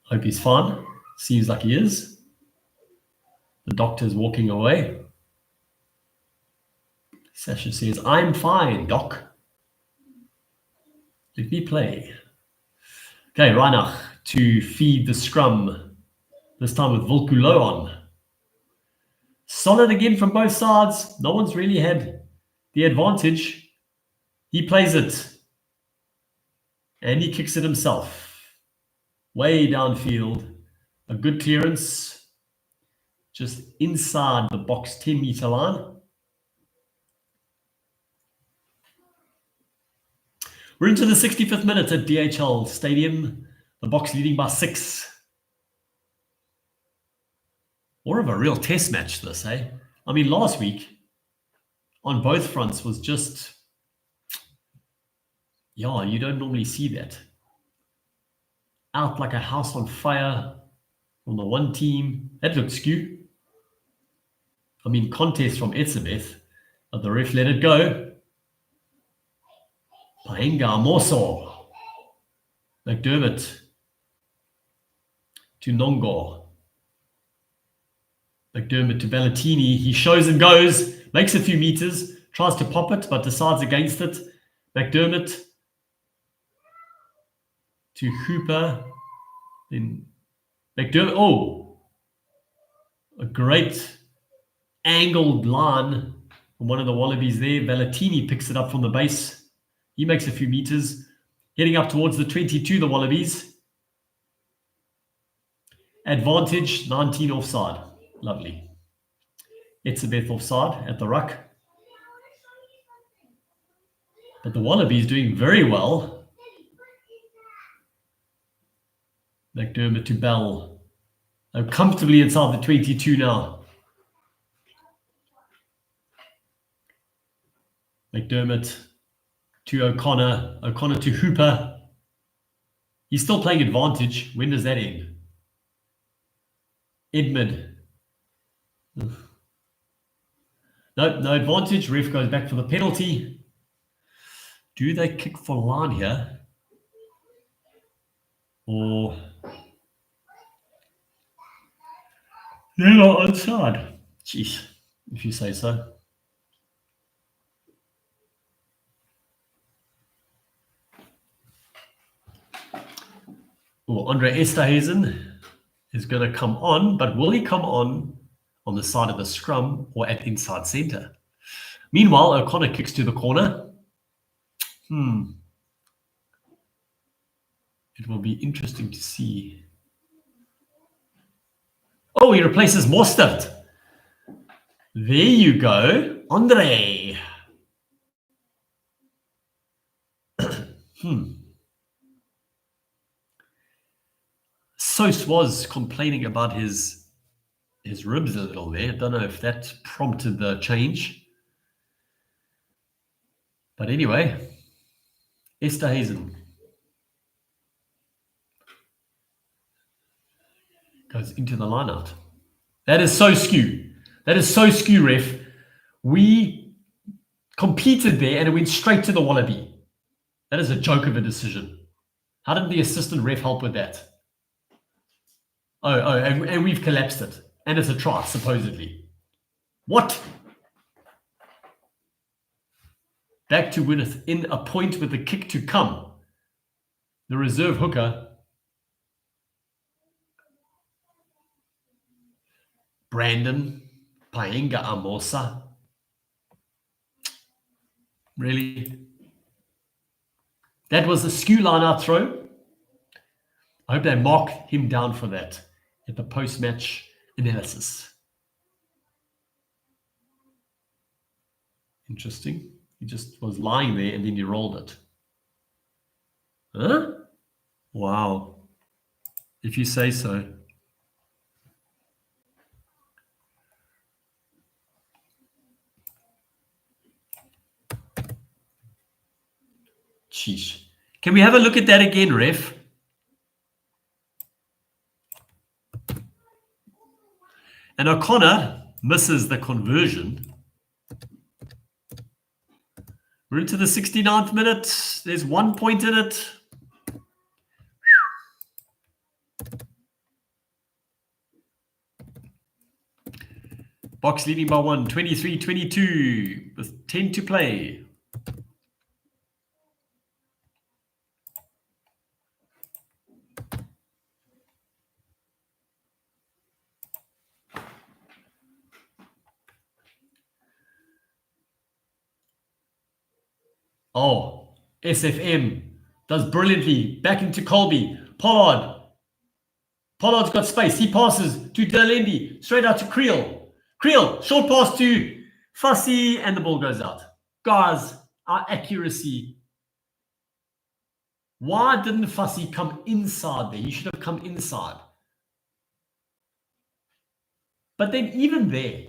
Hope he's fine. Seems like he is. The doctor's walking away. Sasha says, "I'm fine, doc. Let me play." Okay, Reinach to feed the scrum. This time with Volkulo on. Solid again from both sides. No one's really had the advantage. He plays it. And he kicks it himself. Way downfield. A good clearance. Just inside the box 10-meter line. We're into the 65th minute at DHL Stadium. The Boks leading by 6. More of a real test match, this, eh? I mean, last week on both fronts was just, yeah, you don't normally see that. Out like a house on fire from the one team. That looked skew. I mean, contest from Etzebeth, but the ref let it go. Paenga Moso. McDermott to Nongo. McDermott to Valentini. He shows and goes, makes a few meters, tries to pop it, but decides against it. McDermott to Hooper. Then McDermott. Oh, a great angled line from one of the Wallabies there. Valentini picks it up from the base. He makes a few meters. Heading up towards the 22, the Wallabies. Advantage, 19 offside. Lovely. Etzebeth offside at the ruck. But the Wallabies doing very well. McDermott to Bell. They're comfortably inside the 22 now. McDermott to O'Connor. O'Connor to Hooper. He's still playing advantage. When does that end? Edmund. No advantage. Ref goes back for the penalty. Do they kick for line here? Or they're not onside? Jeez, if you say so. Oh, Andre Esterhuizen is going to come on, but will he come on the side of the scrum or at inside centre? Meanwhile, O'Connor kicks to the corner. It will be interesting to see. Oh, he replaces Mostert. There you go, Andre. Sos was complaining about his ribs a little there. Don't know if that prompted the change. But anyway, Esterhazen goes into the lineout. That is so skew. That is so skew, ref. We competed there and it went straight to the Wallaby. That is a joke of a decision. How did the assistant ref help with that? And we've collapsed it. And it's a try, supposedly. What? Back to within a point with the kick to come. The reserve hooker. Brandon Paenga Amosa. Really? That was a skew line-out throw. I hope they mark him down for that at the post-match analysis. Interesting. He just was lying there and then he rolled it. Huh? Wow. If you say so. Sheesh. Can we have a look at that again, ref? And O'Connor misses the conversion. We're into the 69th minute. There's 1 point in it. Box leading by 1, 23-22 with 10 to play. Oh, SFM does brilliantly. Back into Colby. Pollard's got space. He passes to Delendi. Straight out to Creel. Creel, short pass to Fussy, and the ball goes out. Guys, our accuracy. Why didn't Fussy come inside there? He should have come inside. But then even there,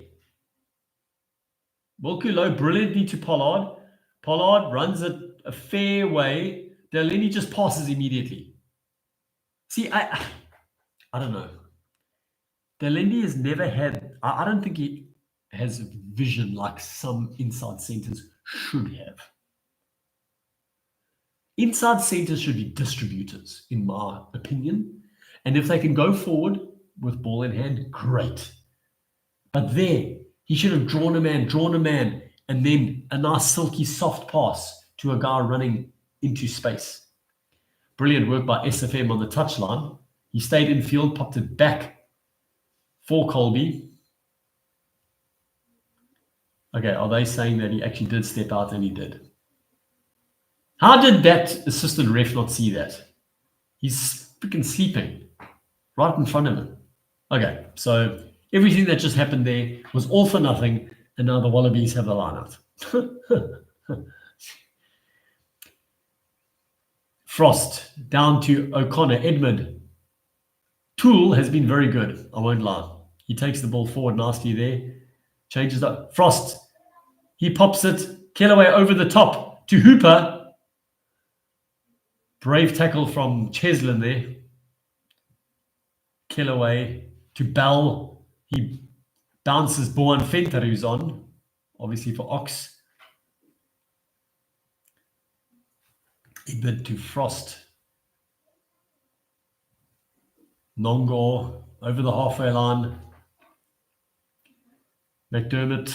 Wilkulo brilliantly to Pollard. Pollard runs it a fair way. Delaney just passes immediately. See, I don't know. Delaney has never had, I don't think he has vision like some inside centers should have. Inside centers should be distributors, in my opinion. And if they can go forward with ball in hand, great. But there, he should have drawn a man, and then a nice silky soft pass to a guy running into space. Brilliant work by SFM on the touchline. He stayed in field, popped it back for Colby. Okay, are they saying that he actually did step out? And he did. How did that assistant ref not see that? He's freaking sleeping right in front of him. Okay, so everything that just happened there was all for nothing, and now the Wallabies have the line-out. Frost down to O'Connor. Edmund. Toole has been very good, I won't lie. He takes the ball forward nicely there. Changes up. Frost. He pops it. Kellaway over the top to Hooper. Brave tackle from Cheslin there. Kellaway to Bell. He bounces Boan Venter, who's on, obviously for Ox. A bit to Frost. Nongo over the halfway line. McDermott,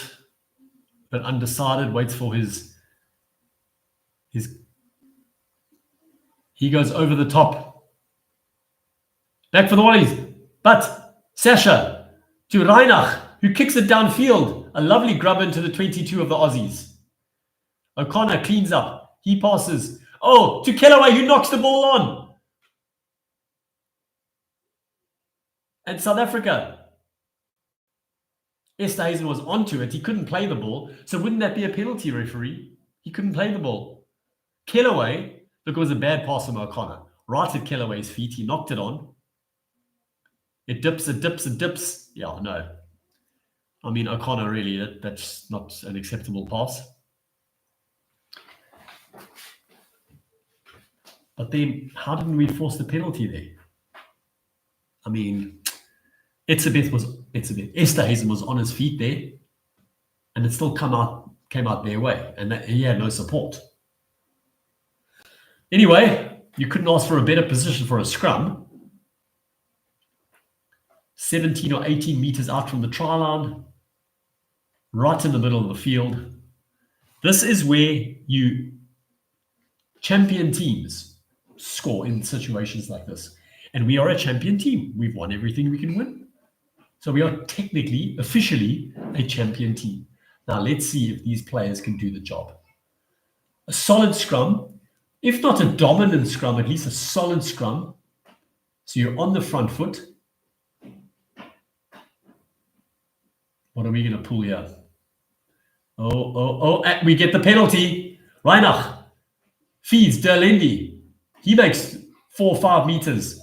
but undecided, waits for his. He goes over the top. Back for the Wallies. But Sasha to Reinach, who kicks it downfield. A lovely grub into the 22 of the Aussies. O'Connor cleans up. He passes. Oh, to Kellaway, who knocks the ball on. And South Africa. Esterhuizen was onto it. He couldn't play the ball. So wouldn't that be a penalty, referee? He couldn't play the ball. Kellaway, look, it was a bad pass from O'Connor. Right at Kellaway's feet. He knocked it on. It dips, it dips, it dips. Yeah, no. I mean, O'Connor, really, that's not an acceptable pass. But then, how didn't we force the penalty there? I mean, Esterhuizen was on his feet there, and it still came out their way, and he had no support. Anyway, you couldn't ask for a better position for a scrum. 17 or 18 meters out from the try line, right in the middle of the field. This is where you champion teams score in situations like this. And we are a champion team. We've won everything we can win. So we are technically, officially, a champion team. Now let's see if these players can do the job. A solid scrum, if not a dominant scrum, at least a solid scrum. So you're on the front foot. What are we going to pull here? We get the penalty. Reinach feeds Derlendi. He makes 4 or 5 meters.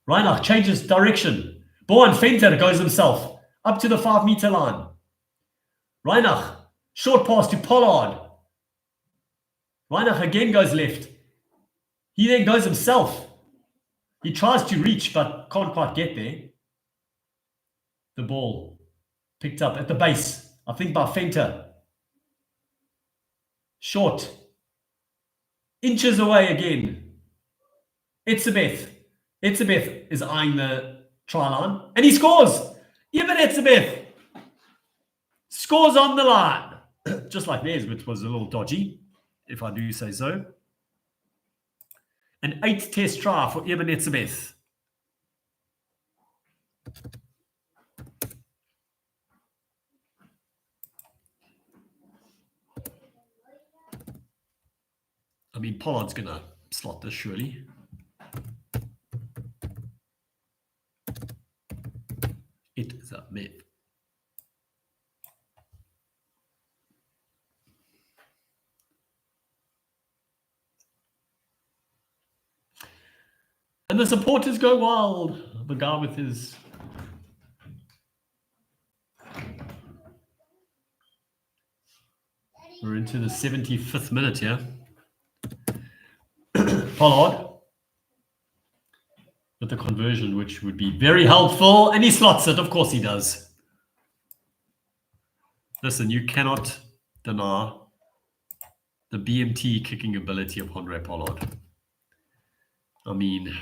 Reinach changes direction. Bohan Venter goes himself up to the 5-meter line. Reinach, short pass to Pollard. Reinach again goes left. He then goes himself. He tries to reach, but can't quite get there. The ball picked up at the base, I think by Venter. Short. Inches away again. Etzebeth is eyeing the try line, and he scores. Eben Etzebeth scores on the line. Just like theirs, which was a little dodgy, if I do say so. An 8th test try for Eben Etzebeth. I mean, Pollard's going to slot this, surely. It is a myth. And the supporters go wild. The guy with his... We're into the 75th minute here. Pollard with the conversion, which would be very helpful. And he slots it. Of course he does. Listen, you cannot deny the BMT kicking ability of Andre Pollard. I mean,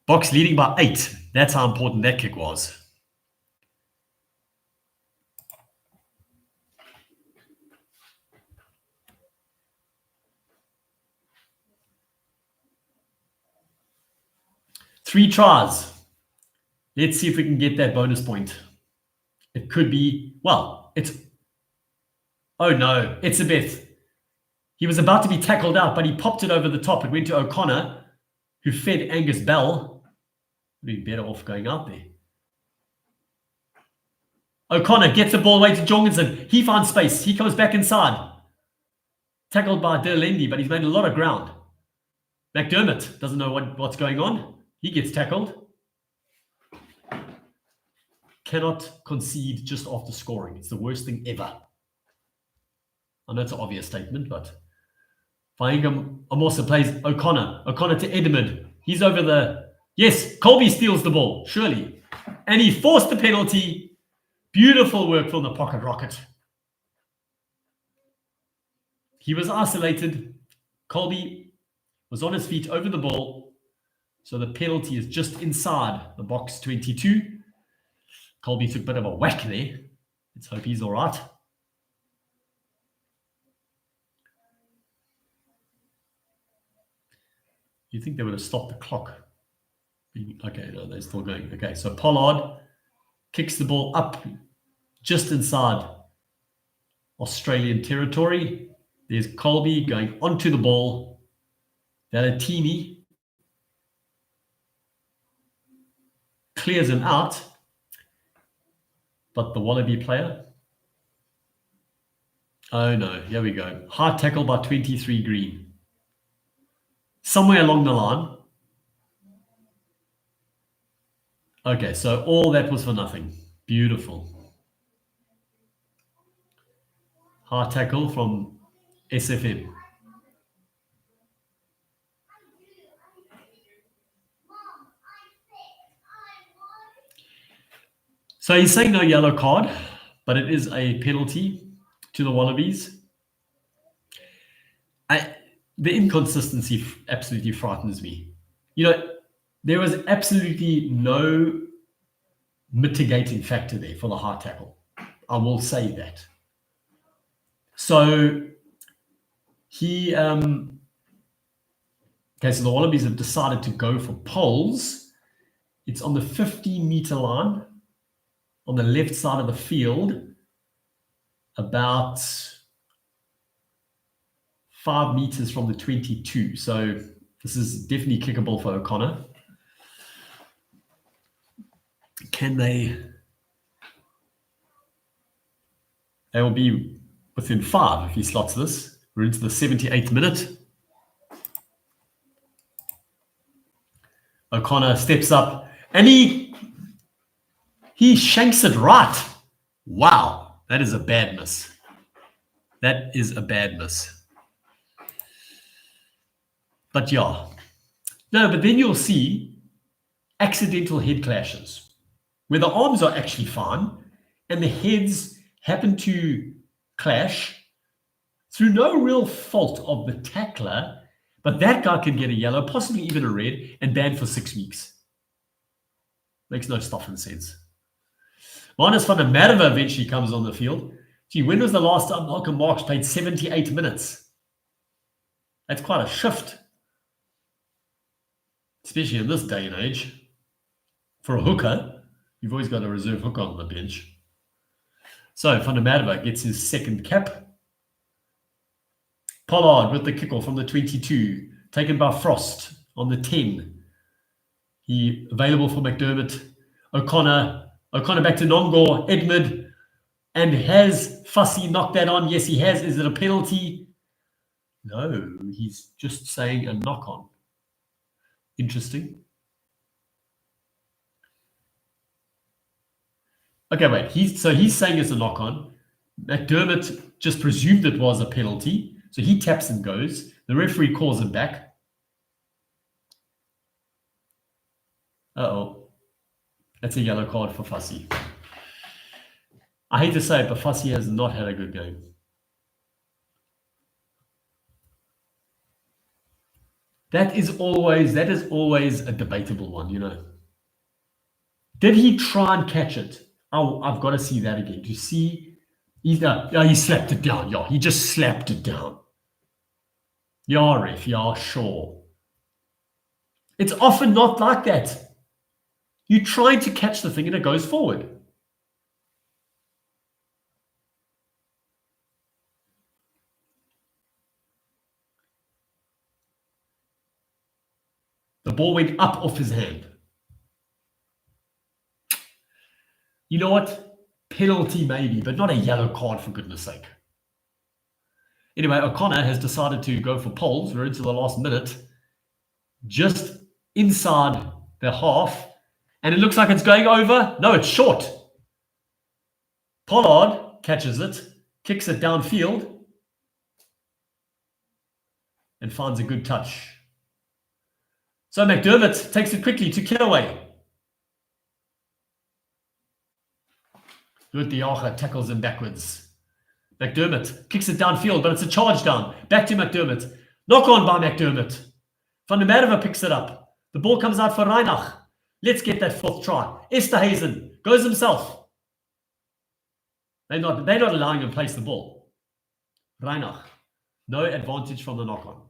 Boks leading by 8. That's how important that kick was. Three tries. Let's see if we can get that bonus point. It could be, well, it's, oh no, Etzebeth. He was about to be tackled out, but he popped it over the top. It went to O'Connor, who fed Angus Bell. Would be better off going out there. O'Connor gets the ball away to Jorgensen. He finds space. He comes back inside. Tackled by Derlendi, but he's made a lot of ground. McDermott doesn't know what's going on. He gets tackled. Cannot concede just after scoring. It's the worst thing ever. I know it's an obvious statement, but Fainga Amosa plays O'Connor. O'Connor to Edmund. He's over the... Yes, Colby steals the ball, surely. And he forced the penalty. Beautiful work from the pocket rocket. He was isolated. Colby was on his feet over the ball. So the penalty is just inside the box 22. Colby took a bit of a whack there. Let's hope he's all right. You'd think they would have stopped the clock. Okay, no, they're still going. Okay, so Pollard kicks the ball up just inside Australian territory. There's Colby going onto the ball. Valentini clears him out, but the Wallaby player. Oh no, here we go. Hard tackle by 23 Green. Somewhere along the line. Okay, so all that was for nothing. Beautiful. Hard tackle from SFM. So he's saying no yellow card, but it is a penalty to the Wallabies. The inconsistency absolutely frightens me. You know, there was absolutely no mitigating factor there for the hard tackle. I will say that. So he, okay, so the Wallabies have decided to go for poles. It's on the 15-meter line on the left side of the field, about 5 meters from the 22. So this is definitely kickable for O'Connor. Can they? They will be within 5 if he slots this. We're into the 78th minute. O'Connor steps up and he shanks it right. Wow, that is a bad miss. That is a bad miss. But yeah. No, but then you'll see accidental head clashes where the arms are actually fine and the heads happen to clash through no real fault of the tackler, but that guy can get a yellow, possibly even a red, and banned for 6 weeks. Makes no stuffing sense. Marnus van der Merwe eventually comes on the field. Gee, when was the last time Malcolm Marx played 78 minutes? That's quite a shift, especially in this day and age. For a hooker, you've always got a reserve hooker on the bench. So van der Merwe gets his second cap. Pollard with the kickoff from the 22, taken by Frost on the 10. He available for McDermott. O'Connor back to Nongor, Edmund, and has Fussy knocked that on? Yes, he has. Is it a penalty? No, he's just saying a knock on. Interesting. Okay, wait. He's saying it's a knock on. McDermott just presumed it was a penalty, so he taps and goes. The referee calls him back. Uh-oh. That's a yellow card for Fussy. I hate to say it, but Fussy has not had a good game. That is always a debatable one, you know. Did he try and catch it? Oh, I've got to see that again. Do you see? He slapped it down. Yeah, he just slapped it down. Yeah, ref. Yeah, sure. It's often not like that. You try to catch the thing and it goes forward. The ball went up off his hand. You know what? Penalty maybe, but not a yellow card for goodness sake. Anyway, O'Connor has decided to go for poles. We're into the last minute. Just inside the half. And it looks like it's going over. No, it's short. Pollard catches it, kicks it downfield, and finds a good touch. So McDermott takes it quickly to Kitaway. Good Diacha tackles him backwards. McDermott kicks it downfield, but it's a charge down. Back to McDermott. Knock on by McDermott. Van der Merwe picks it up. The ball comes out for Reinach. Let's get that 4th try. Esterhazen goes himself. They're not allowing him to place the ball. Reinach. No advantage from the knock-on.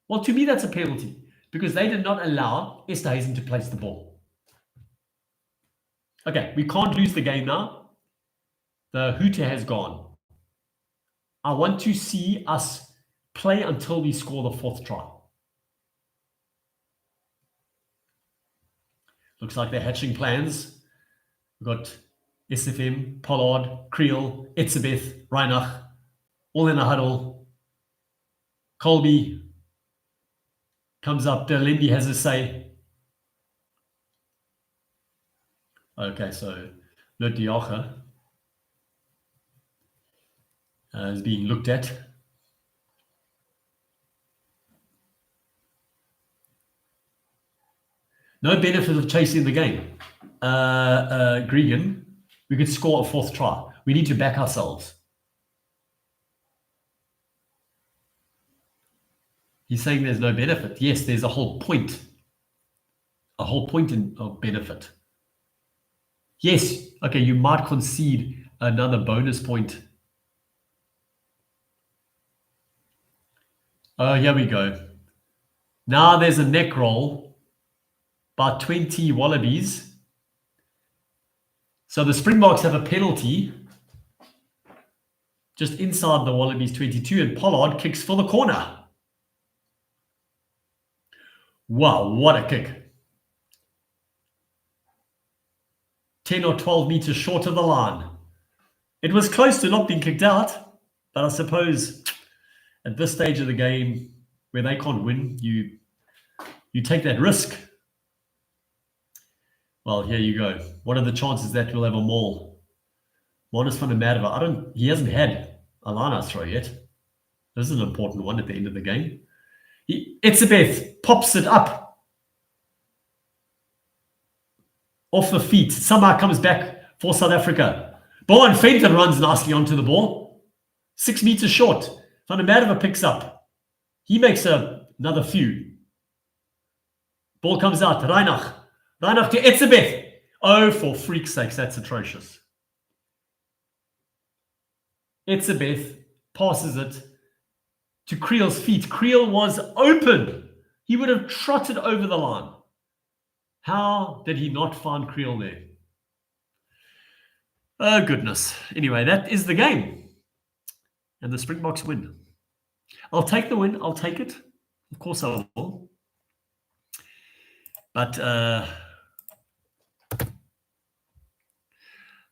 Well, to me, that's a penalty. because they did not allow Esterhuizen to place the ball. Okay, we can't lose the game now. The hooter has gone. I want to see us play until we score the 4th try. Looks like they're hatching plans. We've got SFM, Pollard, Creel, Etzebeth, Reinach, all in a huddle. Colby comes up. Lindy has a say. Okay, so Lutdiocha is being looked at. No benefit of chasing the game. Gregan, we could score a 4th try. We need to back ourselves. He's saying there's no benefit. Yes, there's a whole point. A whole point of benefit. Yes, okay, you might concede another bonus point. Oh, here we go. Now there's a neck roll by 20 Wallabies. So the Springboks have a penalty just inside the Wallabies 22, and Pollard kicks for the corner. Wow, what a kick. 10 or 12 meters short of the line. It was close to not being kicked out, but I suppose at this stage of the game where they can't win, you take that risk. Well, here you go. What are the chances that we'll have a maul? Manus van der Merwe, he hasn't had a line-out throw yet. This is an important one at the end of the game. Etzebeth pops it up off the feet. Somehow comes back for South Africa. Bowen Fenton runs nicely onto the ball. 6 meters short. Van der Merwe picks up. He makes another few. Ball comes out. Reinach to Etzebeth. Oh, for freak's sakes, that's atrocious. Etzebeth passes it to Creel's feet. Creel was open. He would have trotted over the line. How did he not find Creel there? Oh, goodness. Anyway, that is the game. And the Springboks win. I'll take the win. I'll take it. Of course I will. But,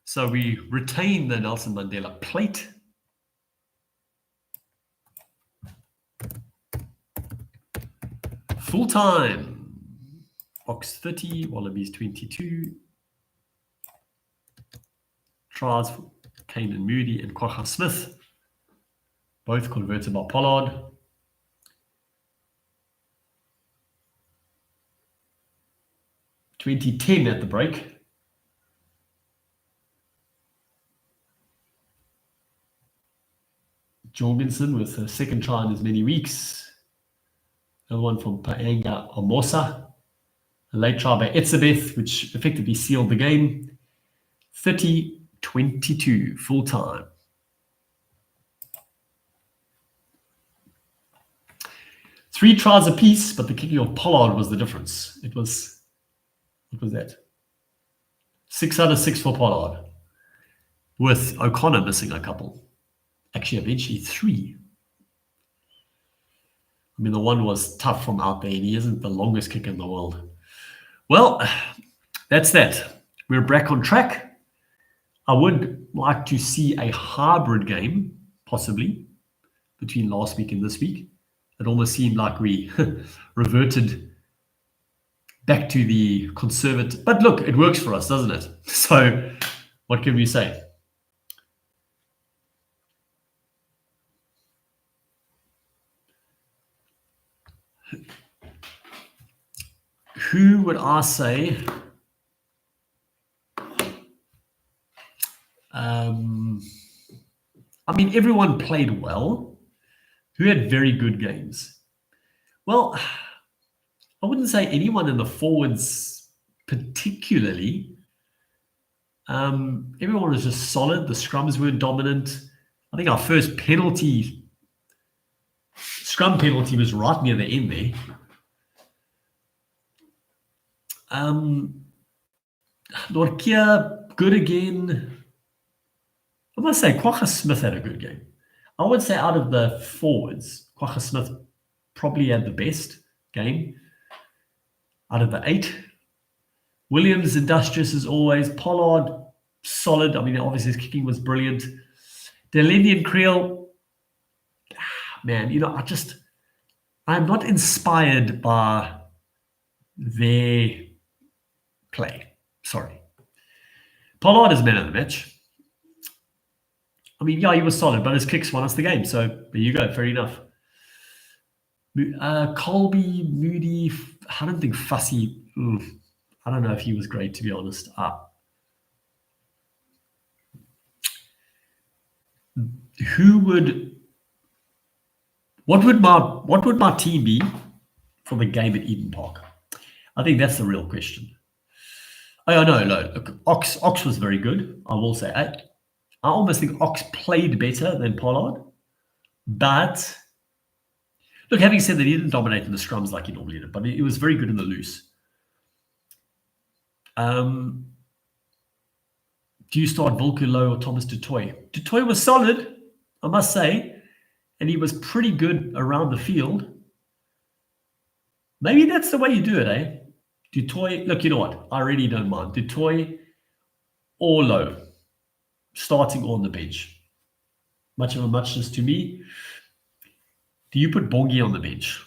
so we retain the Nelson Mandela plate. Full time. Box 30, Wallabies 22. Tries for Kane and Moody and Kwagga Smith. Both converted by Pollard. (2010) at the break. Jorgensen with a second try in as many weeks. Another one from Paenga Omosa. A late try by Etzebeth, which effectively sealed the game. 30-22, full time. Three tries apiece, but the kicking of Pollard was the difference. What was that? 6 out of 6 for Pollard, with O'Connor missing a couple. Actually, eventually 3. I mean, the one was tough from out there, and he isn't the longest kicker in the world. Well, that's that. We're back on track. I would like to see a hybrid game, possibly, between last week and this week. It almost seemed like we reverted back to the conservative. But look, it works for us, doesn't it? So what can we say? Who would I say? I mean, everyone played well. Who had very good games? Well, I wouldn't say anyone in the forwards particularly. Everyone was just solid. The scrums weren't dominant. I think our first scrum penalty was right near the end there. Norkia, good again. I must say, Quagga Smith had a good game. I would say out of the forwards, Quagga Smith probably had the best game out of the 8. Williams, industrious as always. Pollard, solid. I mean, obviously his kicking was brilliant. Delaney and Creel, man, I'm not inspired by their play. Sorry. Pollard is man of the match. I mean, yeah, he was solid, but his kicks won us the game. So there you go. Fair enough. Colby, Moody, I don't think Fussy. I don't know if he was great, to be honest. What would my team be for the game at Eden Park? I think that's the real question. Oh no, look, Ox was very good. I will say, I almost think Ox played better than Pollard, but look, having said that, he didn't dominate in the scrums like he normally did, but he was very good in the loose. Do you start Volkulo or Thomas du Toit? Du Toit was solid, I must say, and he was pretty good around the field. Maybe that's the way you do it, eh? Du Toit, look, you know what? I really don't mind. Du Toit or Low, starting on the bench. Much of a muchness to me. Do you put Bongi on the bench,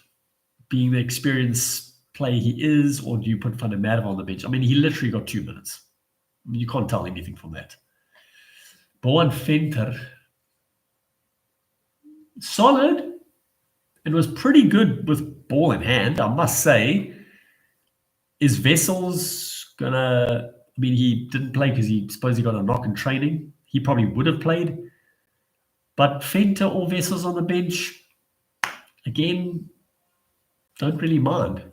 being the experienced player he is, or do you put Van der Merwe on the bench? I mean, he literally got 2 minutes. I mean, you can't tell anything from that. Boan Venter, solid, and was pretty good with ball in hand, I must say. Is Wessels gonna? I mean, he didn't play because he supposedly got a knock in training. He probably would have played, but Venter or Wessels on the bench, again, don't really mind.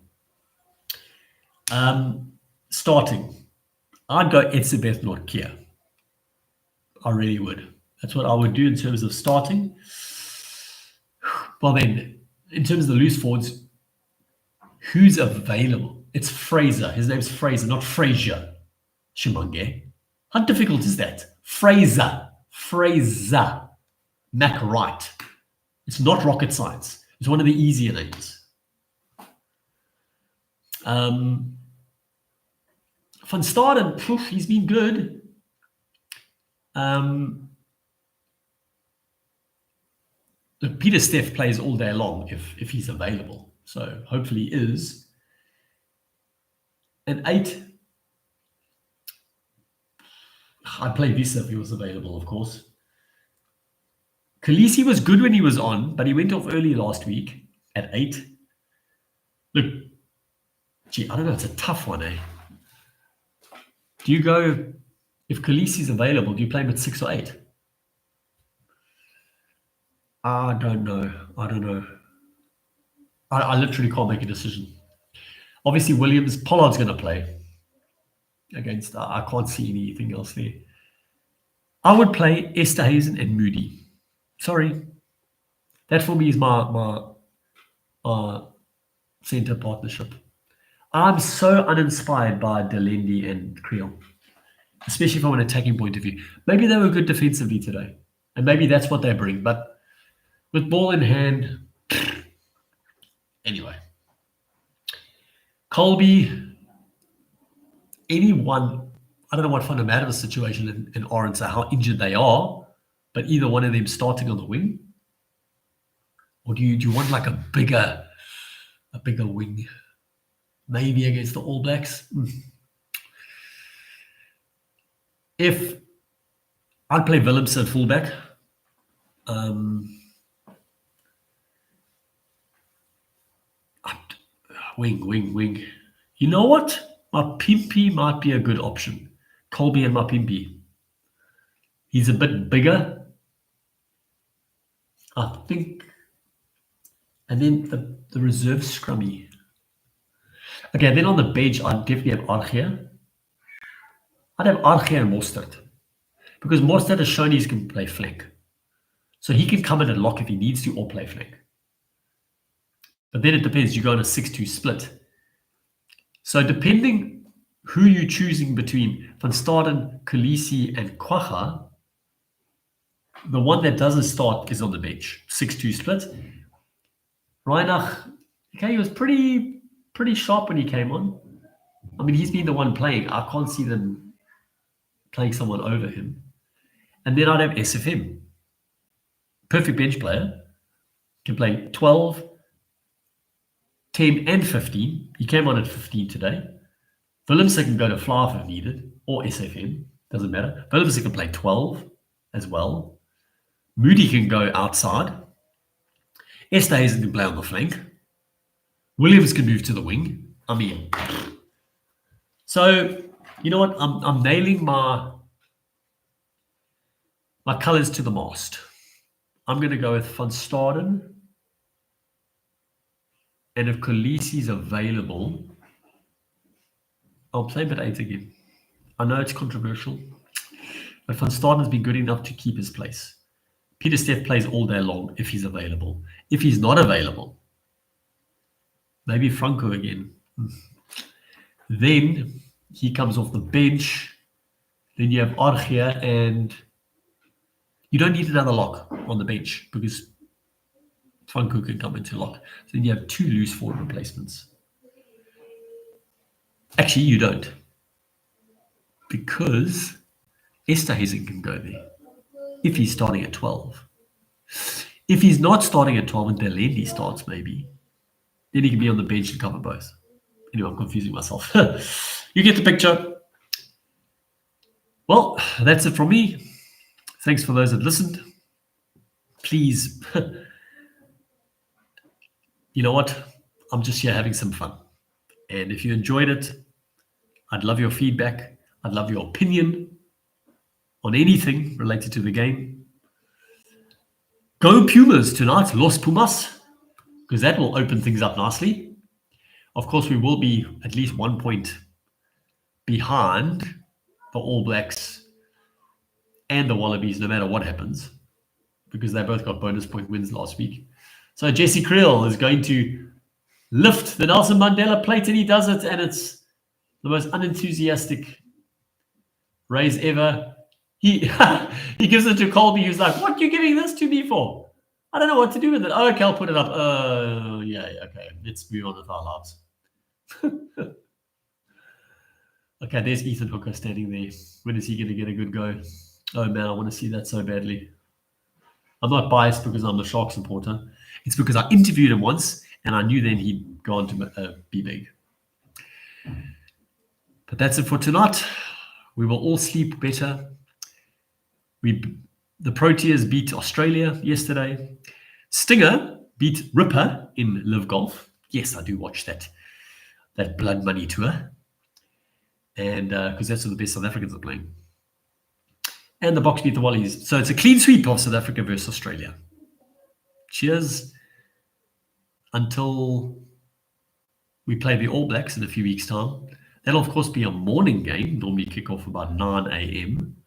Starting, I'd go Etzebeth Norkia. I really would. That's what I would do in terms of starting. Well, then, in terms of the loose forwards, who's available? It's Fraser. His name's Fraser, not Frazier. Shimange. How difficult is that? Fraser. Mac Wright. It's not rocket science. It's one of the easier names. Van Staden, he's been good. Peter Steff plays all day long if he's available. So hopefully he is. And 8, I'd play Visa if he was available, of course. Khaleesi was good when he was on, but he went off early last week at 8. Look, gee, I don't know. It's a tough one, eh? Do you go, if Khaleesi's available, do you play him at 6 or 8? I don't know. I literally can't make a decision. Obviously, Pollard's going to play against, I can't see anything else there. I would play Esterhuizen and Moody. Sorry. That for me is my center partnership. I'm so uninspired by Delendy and Creel, especially from an attacking point of view. Maybe they were good defensively today, and maybe that's what they bring. But with ball in hand, anyway. Colby, anyone, I don't know what Van der Merwe's situation in Orange are, how injured they are, but either one of them starting on the wing, or do you want like a bigger wing, maybe against the All Blacks? If I'd play Willems at fullback, wing. You know what? My Pimpy might be a good option. Colby and my Pimpy. He's a bit bigger, I think. And then the reserve scrummy. Okay, then on the bench, I'd definitely have Argia. I'd have Argia and Mostert. Because Mostert has shown he can play flank. So he can come in and lock if he needs to or play flank. But then it depends. You go on a 6-2 split. So depending who you choosing between Van Staden, Khaleesi, and Kwacha, the one that doesn't start is on the bench. 6-2 split. Reinach, okay, he was pretty sharp when he came on. I mean, he's been the one playing. I can't see them playing someone over him. And then I'd have SFM. Perfect bench player. Can play 12, 10, and 15. He came on at 15 today. Willemse can go to Flav if needed, or SFM. Doesn't matter. Willemse can play 12 as well. Moody can go outside. Esterhuizen can play on the flank. Williams can move to the wing. I mean, so you know what? I'm nailing my colours to the mast. I'm going to go with Van Staden. And if Khaleesi's available, I'll play bit 8 again. I know it's controversial, but Van Staden's been good enough to keep his place. Peter Steff plays all day long if he's available. If he's not available, maybe Franco again. Then he comes off the bench. Then you have Argia, and you don't need another lock on the bench because Franco can come into lock. So then you have 2 loose forward replacements. Actually, you don't, because Esterhuizen can go there if he's starting at 12. If he's not starting at 12 and Delendi starts, maybe, then he can be on the bench and cover both. Anyway, I'm confusing myself. You get the picture. Well, that's it from me. Thanks for those that listened. Please, you know what? I'm just here having some fun. And if you enjoyed it, I'd love your feedback. I'd love your opinion on anything related to the game. Go Pumas tonight, Los Pumas, because that will open things up nicely. Of course, we will be at least 1 point behind the All Blacks and the Wallabies, no matter what happens, because they both got bonus point wins last week. So Jesse Creel is going to lift the Nelson Mandela plate, and he does it, and it's the most unenthusiastic raise ever. He he gives it to Colby, who's like, "What are you giving this to me for? I don't know what to do with it." Oh, okay, I'll put it up. Yeah, okay. Let's move on with our lives. Okay, there's Ethan Hooker standing there. When is he going to get a good go? Oh, man, I want to see that so badly. I'm not biased because I'm a Shark supporter. It's because I interviewed him once, and I knew then he'd go on to be big. But that's it for tonight. We will all sleep better. The Proteas beat Australia yesterday. Stinger beat Ripper in Live Golf. Yes, I do watch that Blood Money tour. And because that's what the best South Africans are playing. And the Boks beat the Wallies. So it's a clean sweep of South Africa versus Australia. Cheers. Until we play the All Blacks in a few weeks' time. That'll, of course, be a morning game. Normally kick off about 9 a.m.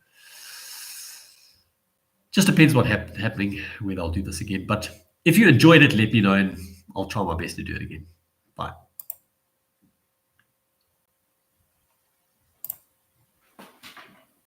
Just depends what's happening, whether I'll do this again. But if you enjoyed it, let me know, and I'll try my best to do it again. Bye.